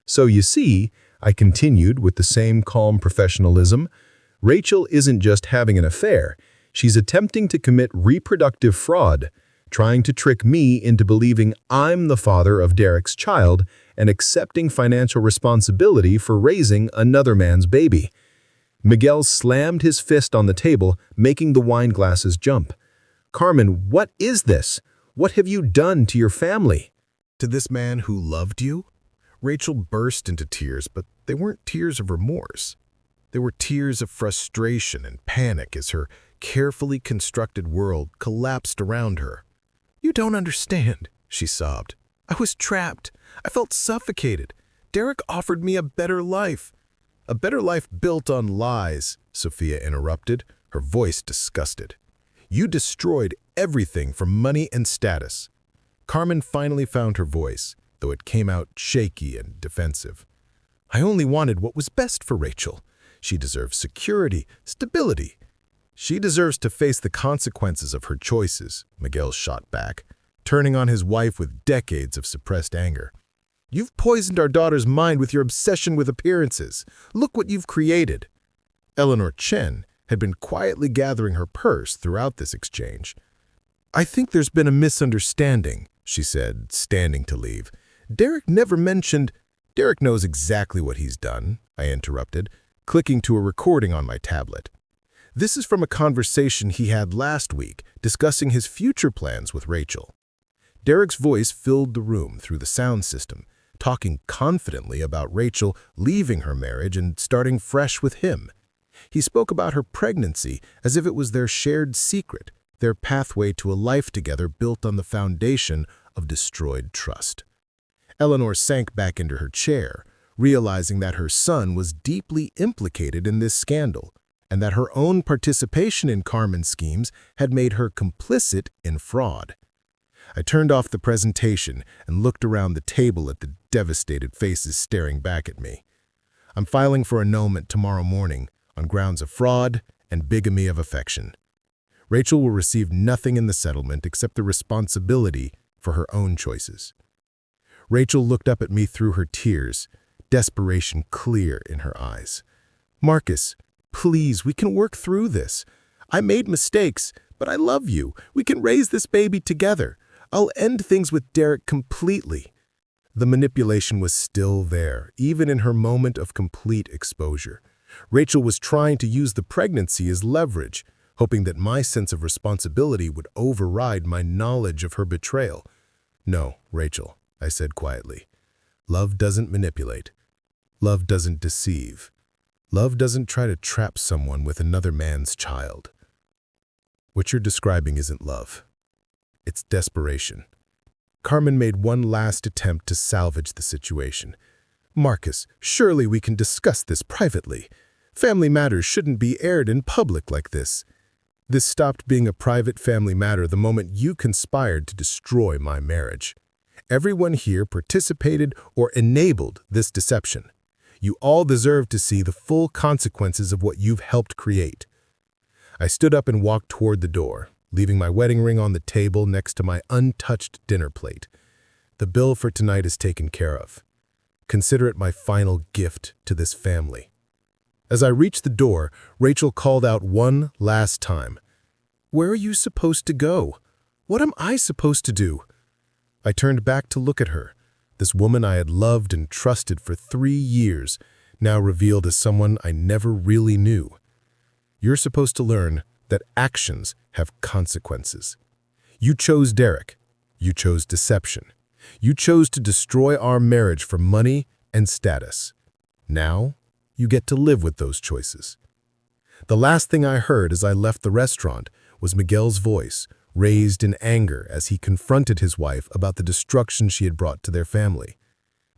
"So you see," I continued with the same calm professionalism, "Rachel isn't just having an affair, she's attempting to commit reproductive fraud, trying to trick me into believing I'm the father of Derek's child and accepting financial responsibility for raising another man's baby." Miguel slammed his fist on the table, making the wine glasses jump. "Carmen, what is this? What have you done to your family?" To this man who loved you? Rachel burst into tears, but they weren't tears of remorse. They were tears of frustration and panic as her carefully constructed world collapsed around her. "You don't understand," she sobbed. "I was trapped. I felt suffocated. Derek offered me a better life." "A better life built on lies," Sophia interrupted, her voice disgusted. "You destroyed everything for money and status." Carmen finally found her voice, though it came out shaky and defensive. "I only wanted what was best for Rachel. She deserves security, stability." "She deserves to face the consequences of her choices," Miguel shot back, turning on his wife with decades of suppressed anger. "You've poisoned our daughter's mind with your obsession with appearances. Look what you've created." Eleanor Chen had been quietly gathering her purse throughout this exchange. "I think there's been a misunderstanding," she said, standing to leave. "Derek never mentioned—" "Derek knows exactly what he's done," I interrupted, clicking to a recording on my tablet. "This is from a conversation he had last week discussing his future plans with Rachel." Derek's voice filled the room through the sound system, talking confidently about Rachel leaving her marriage and starting fresh with him. He spoke about her pregnancy as if it was their shared secret, their pathway to a life together built on the foundation of destroyed trust. Eleanor sank back into her chair, realizing that her son was deeply implicated in this scandal, and that her own participation in Carmen's schemes had made her complicit in fraud. I turned off the presentation and looked around the table at the devastated faces staring back at me. I'm filing for annulment tomorrow morning on grounds of fraud and bigamy of affection. Rachel will receive nothing in the settlement except the responsibility for her own choices. Rachel looked up at me through her tears, desperation clear in her eyes. "Marcus, please, we can work through this. I made mistakes, but I love you. We can raise this baby together. I'll end things with Derek completely." The manipulation was still there, even in her moment of complete exposure. Rachel was trying to use the pregnancy as leverage, hoping that my sense of responsibility would override my knowledge of her betrayal. "No, Rachel," I said quietly. "Love doesn't manipulate. Love doesn't deceive. Love doesn't try to trap someone with another man's child. What you're describing isn't love. It's desperation." Carmen made one last attempt to salvage the situation. "Marcus, surely we can discuss this privately. Family matters shouldn't be aired in public like this." "This stopped being a private family matter the moment you conspired to destroy my marriage. Everyone here participated or enabled this deception. You all deserve to see the full consequences of what you've helped create." I stood up and walked toward the door, leaving my wedding ring on the table next to my untouched dinner plate. "The bill for tonight is taken care of. Consider it my final gift to this family." As I reached the door, Rachel called out one last time. "Where are you supposed to go? What am I supposed to do?" I turned back to look at her, this woman I had loved and trusted for 3 years, now revealed as someone I never really knew. "You're supposed to learn that actions have consequences. You chose Derek. You chose deception. You chose to destroy our marriage for money and status. Now, you get to live with those choices." The last thing I heard as I left the restaurant was Miguel's voice, raised in anger as he confronted his wife about the destruction she had brought to their family.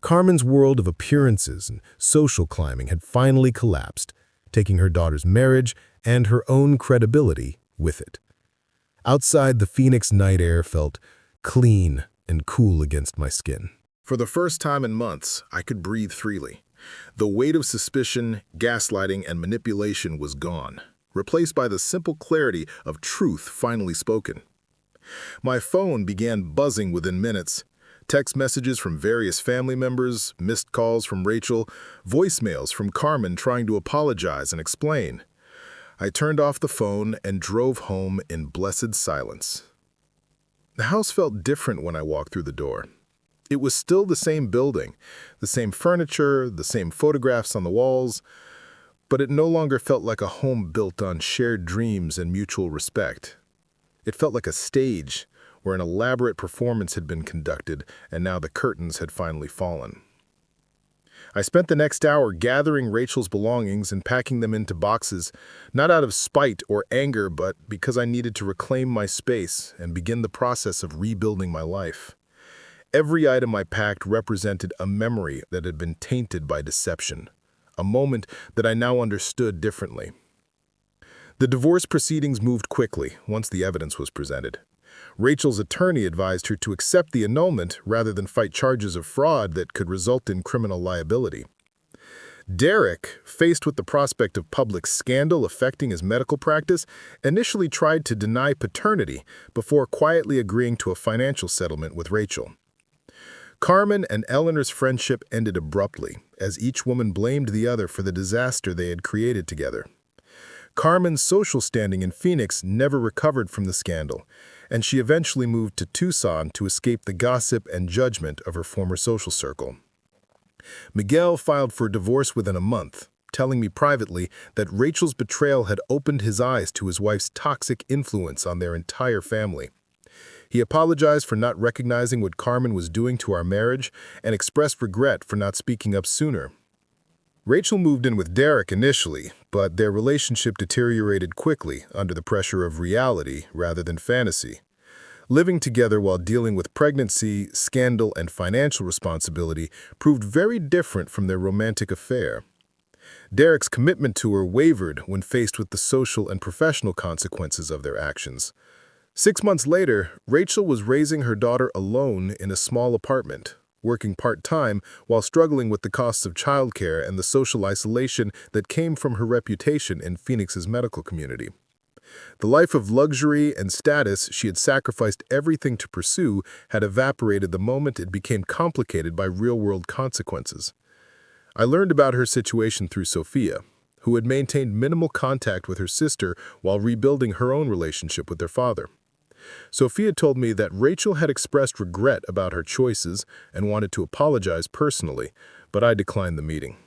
Carmen's world of appearances and social climbing had finally collapsed, taking her daughter's marriage and her own credibility with it. Outside, the Phoenix night air felt clean and cool against my skin. For the first time in months, I could breathe freely. The weight of suspicion, gaslighting, and manipulation was gone, replaced by the simple clarity of truth finally spoken. My phone began buzzing within minutes. Text messages from various family members, missed calls from Rachel, voicemails from Carmen trying to apologize and explain. I turned off the phone and drove home in blessed silence. The house felt different when I walked through the door. It was still the same building, the same furniture, the same photographs on the walls, but it no longer felt like a home built on shared dreams and mutual respect. It felt like a stage where an elaborate performance had been conducted and now the curtains had finally fallen. I spent the next hour gathering Rachel's belongings and packing them into boxes, not out of spite or anger, but because I needed to reclaim my space and begin the process of rebuilding my life. Every item I packed represented a memory that had been tainted by deception, a moment that I now understood differently. The divorce proceedings moved quickly once the evidence was presented. Rachel's attorney advised her to accept the annulment rather than fight charges of fraud that could result in criminal liability. Derek, faced with the prospect of public scandal affecting his medical practice, initially tried to deny paternity before quietly agreeing to a financial settlement with Rachel. Carmen and Eleanor's friendship ended abruptly, as each woman blamed the other for the disaster they had created together. Carmen's social standing in Phoenix never recovered from the scandal, and she eventually moved to Tucson to escape the gossip and judgment of her former social circle. Miguel filed for divorce within a month, telling me privately that Rachel's betrayal had opened his eyes to his wife's toxic influence on their entire family. He apologized for not recognizing what Carmen was doing to our marriage and expressed regret for not speaking up sooner. Rachel moved in with Derek initially, but their relationship deteriorated quickly under the pressure of reality rather than fantasy. Living together while dealing with pregnancy, scandal, and financial responsibility proved very different from their romantic affair. Derek's commitment to her wavered when faced with the social and professional consequences of their actions. 6 months later, Rachel was raising her daughter alone in a small apartment, working part-time while struggling with the costs of childcare and the social isolation that came from her reputation in Phoenix's medical community. The life of luxury and status she had sacrificed everything to pursue had evaporated the moment it became complicated by real-world consequences. I learned about her situation through Sophia, who had maintained minimal contact with her sister while rebuilding her own relationship with their father. Sophia told me that Rachel had expressed regret about her choices and wanted to apologize personally, but I declined the meeting.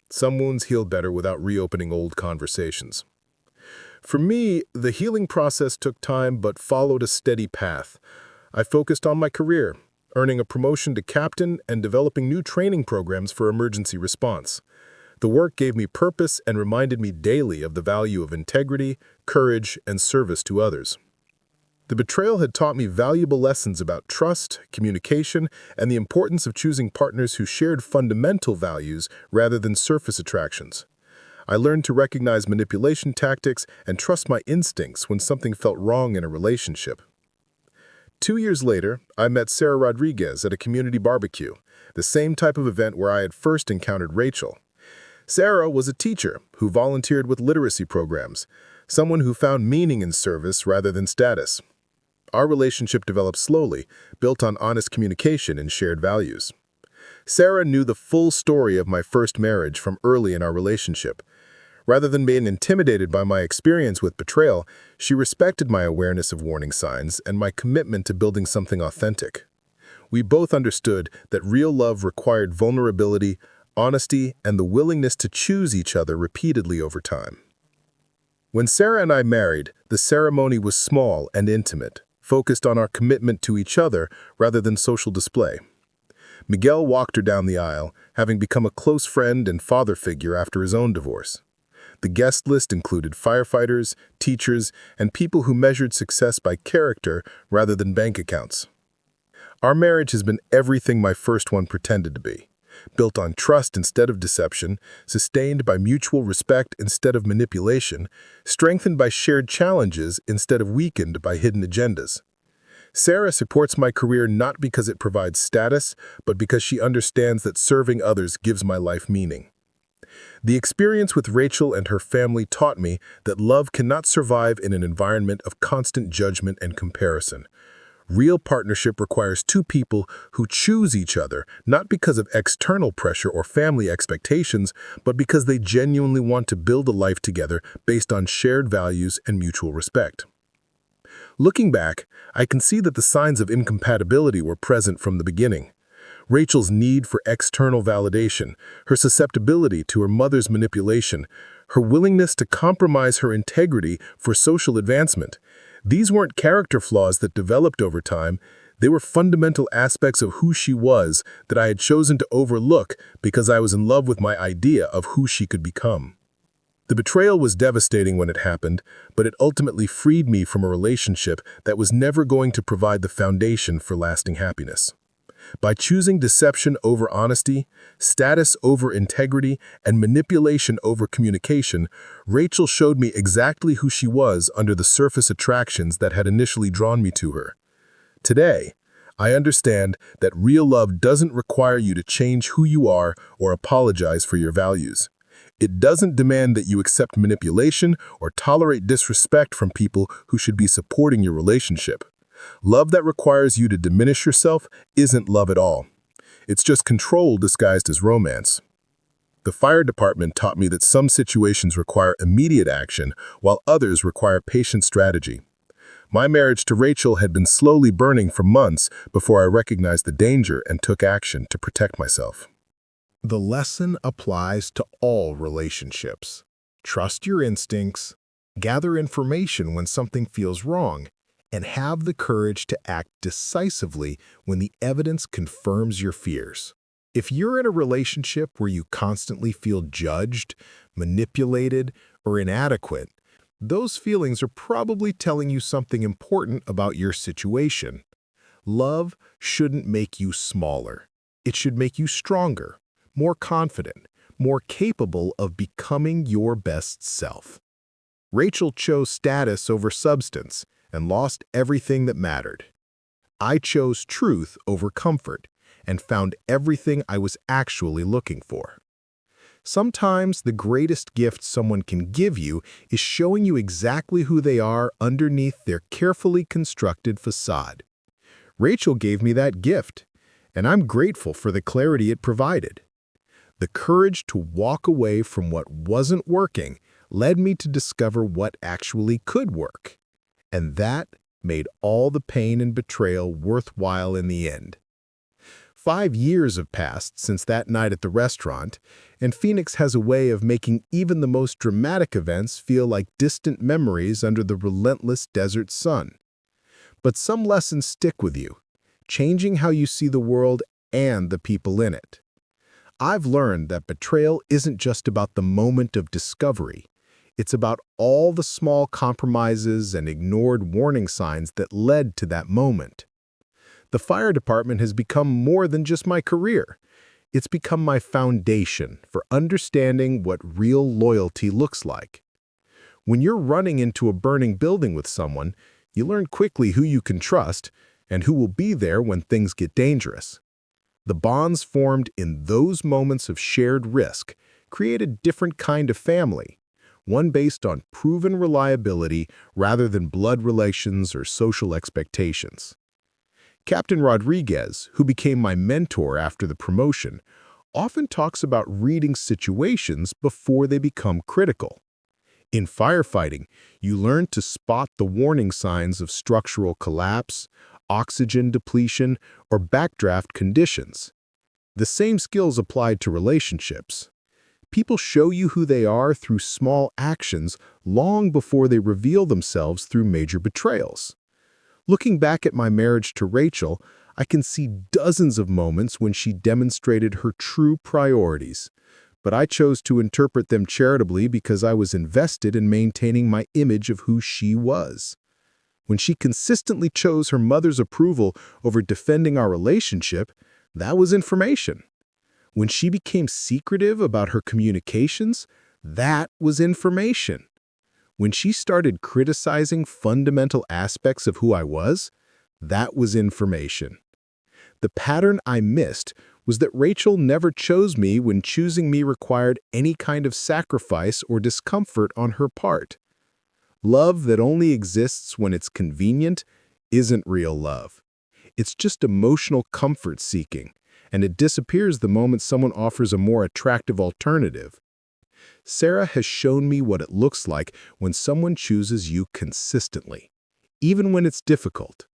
Some wounds heal better without reopening old conversations. For me, the healing process took time but followed a steady path. I focused on my career, earning a promotion to captain and developing new training programs for emergency response. The work gave me purpose and reminded me daily of the value of integrity, courage, and service to others. The betrayal had taught me valuable lessons about trust, communication, and the importance of choosing partners who shared fundamental values rather than surface attractions. I learned to recognize manipulation tactics and trust my instincts when something felt wrong in a relationship. 2 years later, I met Sarah Rodriguez at a community barbecue, the same type of event where I had first encountered Rachel. Sarah was a teacher who volunteered with literacy programs, someone who found meaning in service rather than status. Our relationship developed slowly, built on honest communication and shared values. Sarah knew the full story of my first marriage from early in our relationship. Rather than being intimidated by my experience with betrayal, she respected my awareness of warning signs and my commitment to building something authentic. We both understood that real love required vulnerability, honesty, and the willingness to choose each other repeatedly over time. When Sarah and I married, the ceremony was small and intimate, focused on our commitment to each other rather than social display. Miguel walked her down the aisle, having become a close friend and father figure after his own divorce. The guest list included firefighters, teachers, and people who measured success by character rather than bank accounts. Our marriage has been everything my first one pretended to be, built on trust instead of deception, sustained by mutual respect instead of manipulation, strengthened by shared challenges instead of weakened by hidden agendas. Sarah supports my career not because it provides status, but because she understands that serving others gives my life meaning. The experience with Rachel and her family taught me that love cannot survive in an environment of constant judgment and comparison. Real partnership requires two people who choose each other, not because of external pressure or family expectations, but because they genuinely want to build a life together based on shared values and mutual respect. Looking back, I can see that the signs of incompatibility were present from the beginning. Rachel's need for external validation, her susceptibility to her mother's manipulation, her willingness to compromise her integrity for social advancement. These weren't character flaws that developed over time. They were fundamental aspects of who she was that I had chosen to overlook because I was in love with my idea of who she could become. The betrayal was devastating when it happened, but it ultimately freed me from a relationship that was never going to provide the foundation for lasting happiness. By choosing deception over honesty, status over integrity, and manipulation over communication, Rachel showed me exactly who she was under the surface attractions that had initially drawn me to her. Today, I understand that real love doesn't require you to change who you are or apologize for your values. It doesn't demand that you accept manipulation or tolerate disrespect from people who should be supporting your relationship. Love that requires you to diminish yourself isn't love at all. It's just control disguised as romance. The fire department taught me that some situations require immediate action, while others require patient strategy. My marriage to Rachel had been slowly burning for months before I recognized the danger and took action to protect myself. The lesson applies to all relationships. Trust your instincts, gather information when something feels wrong, and have the courage to act decisively when the evidence confirms your fears. If you're in a relationship where you constantly feel judged, manipulated, or inadequate, those feelings are probably telling you something important about your situation. Love shouldn't make you smaller. It should make you stronger, more confident, more capable of becoming your best self. Rachel chose status over substance and lost everything that mattered. I chose truth over comfort and found everything I was actually looking for. Sometimes the greatest gift someone can give you is showing you exactly who they are underneath their carefully constructed facade. Rachel gave me that gift, and I'm grateful for the clarity it provided. The courage to walk away from what wasn't working led me to discover what actually could work. And that made all the pain and betrayal worthwhile in the end. 5 years have passed since that night at the restaurant, and Phoenix has a way of making even the most dramatic events feel like distant memories under the relentless desert sun. But some lessons stick with you, changing how you see the world and the people in it. I've learned that betrayal isn't just about the moment of discovery. It's about all the small compromises and ignored warning signs that led to that moment. The fire department has become more than just my career. It's become my foundation for understanding what real loyalty looks like. When you're running into a burning building with someone, you learn quickly who you can trust and who will be there when things get dangerous. The bonds formed in those moments of shared risk create a different kind of family, one based on proven reliability rather than blood relations or social expectations. Captain Rodriguez, who became my mentor after the promotion, often talks about reading situations before they become critical. In firefighting, you learn to spot the warning signs of structural collapse, oxygen depletion, or backdraft conditions. The same skills apply to relationships. People show you who they are through small actions long before they reveal themselves through major betrayals. Looking back at my marriage to Rachel, I can see dozens of moments when she demonstrated her true priorities, but I chose to interpret them charitably because I was invested in maintaining my image of who she was. When she consistently chose her mother's approval over defending our relationship, that was information. When she became secretive about her communications, that was information. When she started criticizing fundamental aspects of who I was, that was information. The pattern I missed was that Rachel never chose me when choosing me required any kind of sacrifice or discomfort on her part. Love that only exists when it's convenient isn't real love. It's just emotional comfort seeking, and it disappears the moment someone offers a more attractive alternative. Sarah has shown me what it looks like when someone chooses you consistently, even when it's difficult.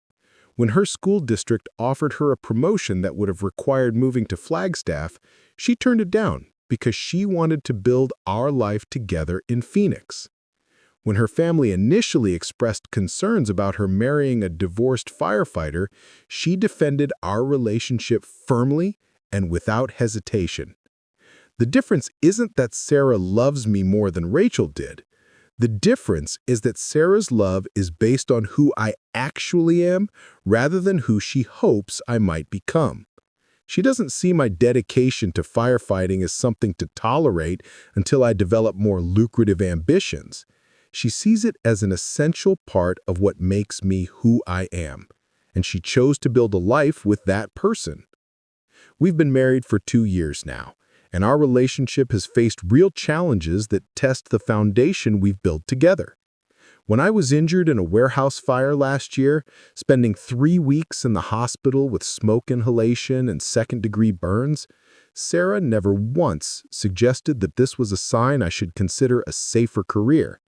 When her school district offered her a promotion that would have required moving to Flagstaff, she turned it down because she wanted to build our life together in Phoenix. When her family initially expressed concerns about her marrying a divorced firefighter, she defended our relationship firmly and without hesitation. The difference isn't that Sarah loves me more than Rachel did. The difference is that Sarah's love is based on who I actually am rather than who she hopes I might become. She doesn't see my dedication to firefighting as something to tolerate until I develop more lucrative ambitions. She sees it as an essential part of what makes me who I am, and she chose to build a life with that person. We've been married for 2 years now, and our relationship has faced real challenges that test the foundation we've built together. When I was injured in a warehouse fire last year, spending 3 weeks in the hospital with smoke inhalation and second-degree burns, Sarah never once suggested that this was a sign I should consider a safer career.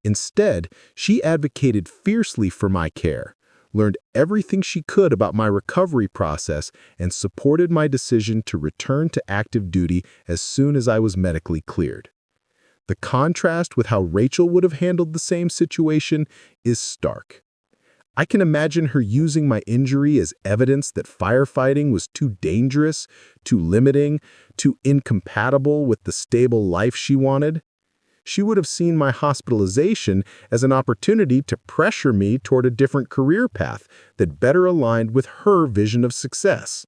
Instead, she advocated fiercely for my care, learned everything she could about my recovery process, and supported my decision to return to active duty as soon as I was medically cleared. The contrast with how Rachel would have handled the same situation is stark. I can imagine her using my injury as evidence that firefighting was too dangerous, too limiting, too incompatible with the stable life she wanted. She would have seen my hospitalization as an opportunity to pressure me toward a different career path that better aligned with her vision of success.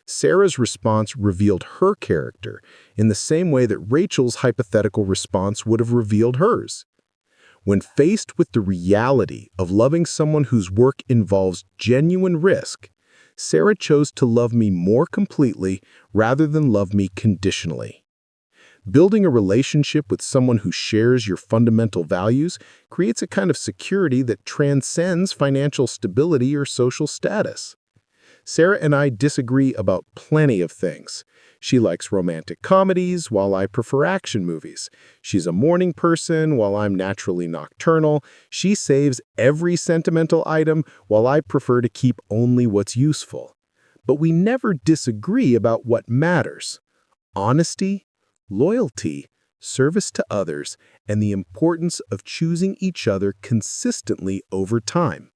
Sarah's response revealed her character in the same way that Rachel's hypothetical response would have revealed hers. When faced with the reality of loving someone whose work involves genuine risk, Sarah chose to love me more completely rather than love me conditionally. Building a relationship with someone who shares your fundamental values creates a kind of security that transcends financial stability or social status. Sarah and I disagree about plenty of things. She likes romantic comedies, while I prefer action movies. She's a morning person, while I'm naturally nocturnal. She saves every sentimental item, while I prefer to keep only what's useful. But we never disagree about what matters: honesty, loyalty, service to others, and the importance of choosing each other consistently over time.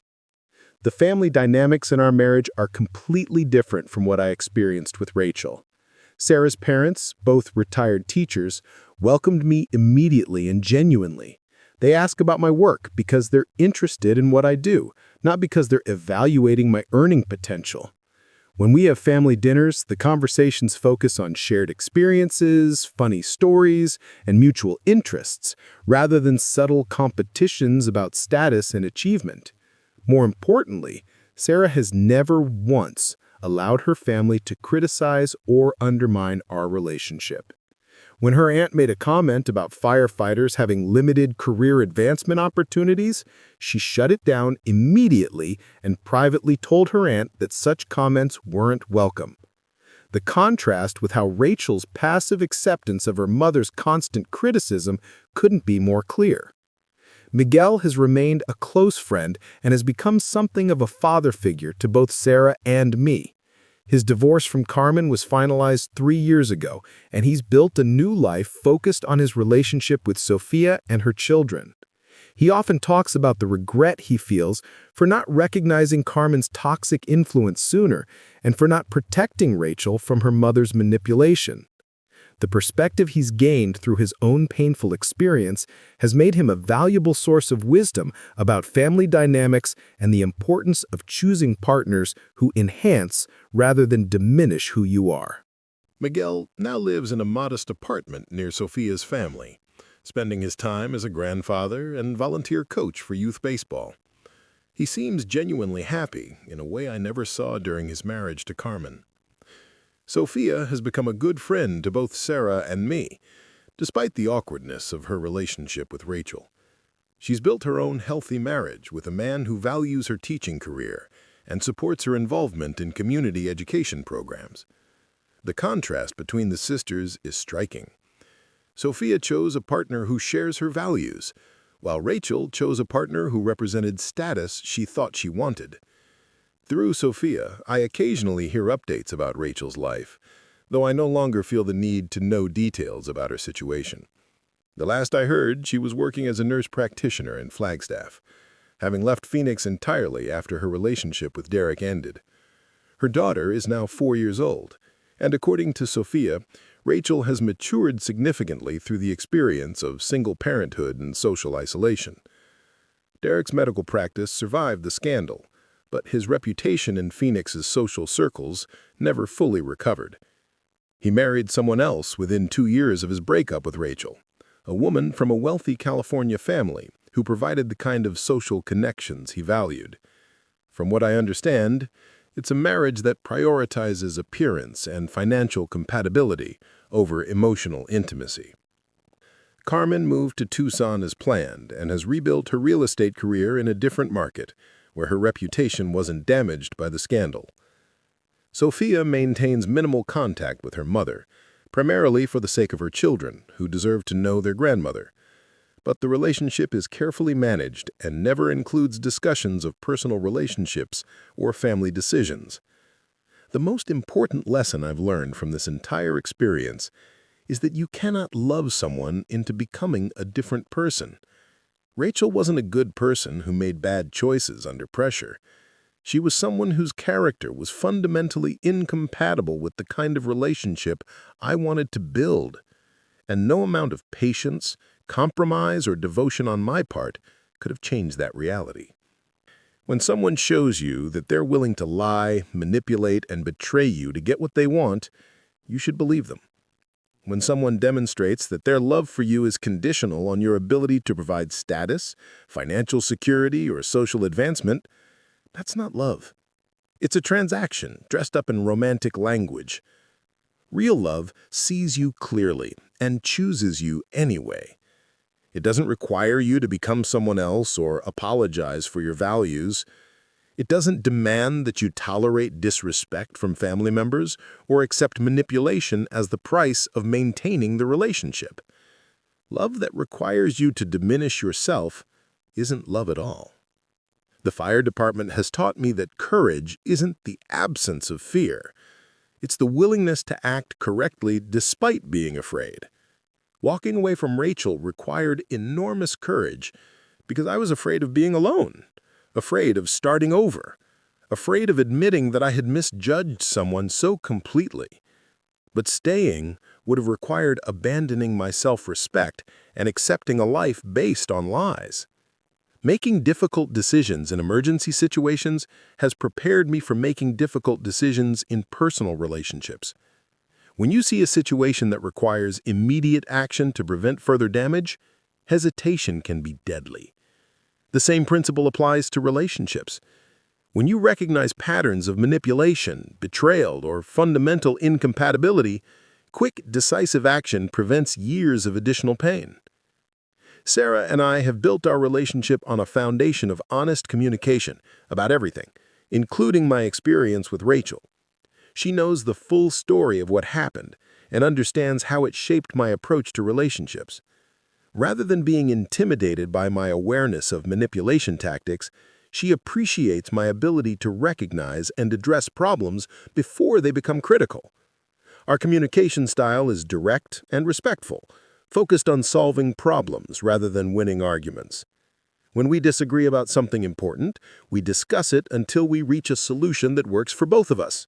The family dynamics in our marriage are completely different from what I experienced with Rachel. Sarah's parents, both retired teachers, welcomed me immediately and genuinely. They ask about my work because they're interested in what I do, not because they're evaluating my earning potential. When we have family dinners, the conversations focus on shared experiences, funny stories, and mutual interests, rather than subtle competitions about status and achievement. More importantly, Sarah has never once allowed her family to criticize or undermine our relationship. When her aunt made a comment about firefighters having limited career advancement opportunities, she shut it down immediately and privately told her aunt that such comments weren't welcome. The contrast with how Rachel's passive acceptance of her mother's constant criticism couldn't be more clear. Miguel has remained a close friend and has become something of a father figure to both Sarah and me. His divorce from Carmen was finalized 3 years ago, and he's built a new life focused on his relationship with Sofia and her children. He often talks about the regret he feels for not recognizing Carmen's toxic influence sooner and for not protecting Rachel from her mother's manipulation. The perspective he's gained through his own painful experience has made him a valuable source of wisdom about family dynamics and the importance of choosing partners who enhance rather than diminish who you are. Miguel now lives in a modest apartment near Sofia's family, spending his time as a grandfather and volunteer coach for youth baseball. He seems genuinely happy in a way I never saw during his marriage to Carmen. Sofia has become a good friend to both Sarah and me, despite the awkwardness of her relationship with Rachel. She's built her own healthy marriage with a man who values her teaching career and supports her involvement in community education programs. The contrast between the sisters is striking. Sofia chose a partner who shares her values, while Rachel chose a partner who represented status she thought she wanted. Through Sofia, I occasionally hear updates about Rachel's life, though I no longer feel the need to know details about her situation. The last I heard, she was working as a nurse practitioner in Flagstaff, having left Phoenix entirely after her relationship with Derek ended. Her daughter is now 4 years old, and according to Sofia, Rachel has matured significantly through the experience of single parenthood and social isolation. Derek's medical practice survived the scandal, but his reputation in Phoenix's social circles never fully recovered. He married someone else within 2 years of his breakup with Rachel, a woman from a wealthy California family who provided the kind of social connections he valued. From what I understand, it's a marriage that prioritizes appearance and financial compatibility over emotional intimacy. Carmen moved to Tucson as planned and has rebuilt her real estate career in a different market, where her reputation wasn't damaged by the scandal. Sofia maintains minimal contact with her mother, primarily for the sake of her children, who deserve to know their grandmother. But the relationship is carefully managed and never includes discussions of personal relationships or family decisions. The most important lesson I've learned from this entire experience is that you cannot love someone into becoming a different person. Rachel wasn't a good person who made bad choices under pressure. She was someone whose character was fundamentally incompatible with the kind of relationship I wanted to build, and no amount of patience, compromise, or devotion on my part could have changed that reality. When someone shows you that they're willing to lie, manipulate, and betray you to get what they want, you should believe them. When someone demonstrates that their love for you is conditional on your ability to provide status, financial security, or social advancement, that's not love. It's a transaction dressed up in romantic language. Real love sees you clearly and chooses you anyway. It doesn't require you to become someone else or apologize for your values. It doesn't demand that you tolerate disrespect from family members or accept manipulation as the price of maintaining the relationship. Love that requires you to diminish yourself isn't love at all. The fire department has taught me that courage isn't the absence of fear. It's the willingness to act correctly despite being afraid. Walking away from Rachel required enormous courage because I was afraid of being alone, afraid of starting over, afraid of admitting that I had misjudged someone so completely. But staying would have required abandoning my self-respect and accepting a life based on lies. Making difficult decisions in emergency situations has prepared me for making difficult decisions in personal relationships. When you see a situation that requires immediate action to prevent further damage, hesitation can be deadly. The same principle applies to relationships. When you recognize patterns of manipulation, betrayal, or fundamental incompatibility, quick, decisive action prevents years of additional pain. Sarah and I have built our relationship on a foundation of honest communication about everything, including my experience with Rachel. She knows the full story of what happened and understands how it shaped my approach to relationships. Rather than being intimidated by my awareness of manipulation tactics, she appreciates my ability to recognize and address problems before they become critical. Our communication style is direct and respectful, focused on solving problems rather than winning arguments. When we disagree about something important, we discuss it until we reach a solution that works for both of us.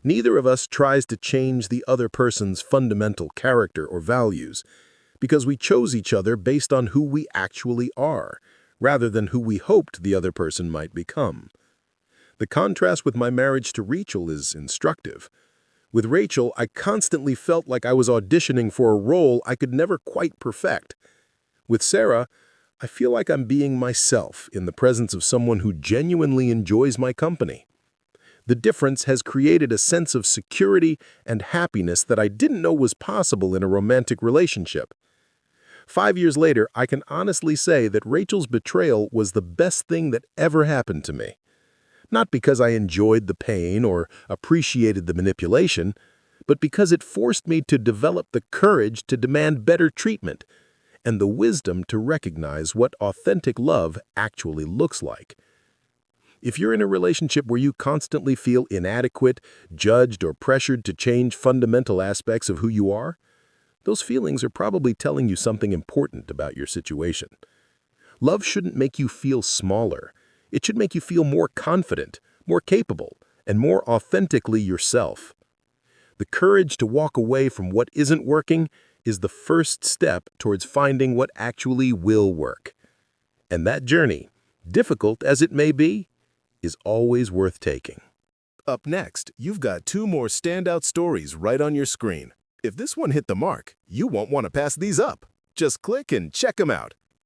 Neither of us tries to change the other person's fundamental character or values, because we chose each other based on who we actually are, rather than who we hoped the other person might become. The contrast with my marriage to Rachel is instructive. With Rachel, I constantly felt like I was auditioning for a role I could never quite perfect. With Sarah, I feel like I'm being myself in the presence of someone who genuinely enjoys my company. The difference has created a sense of security and happiness that I didn't know was possible in a romantic relationship. 5 years later, I can honestly say that Rachel's betrayal was the best thing that ever happened to me. Not because I enjoyed the pain or appreciated the manipulation, but because it forced me to develop the courage to demand better treatment and the wisdom to recognize what authentic love actually looks like. If you're in a relationship where you constantly feel inadequate, judged, or pressured to change fundamental aspects of who you are, those feelings are probably telling you something important about your situation. Love shouldn't make you feel smaller. It should make you feel more confident, more capable, and more authentically yourself. The courage to walk away from what isn't working is the first step towards finding what actually will work. And that journey, difficult as it may be, is always worth taking. Up next, you've got 2 more standout stories right on your screen. If this one hit the mark, you won't want to pass these up. Just click and check them out.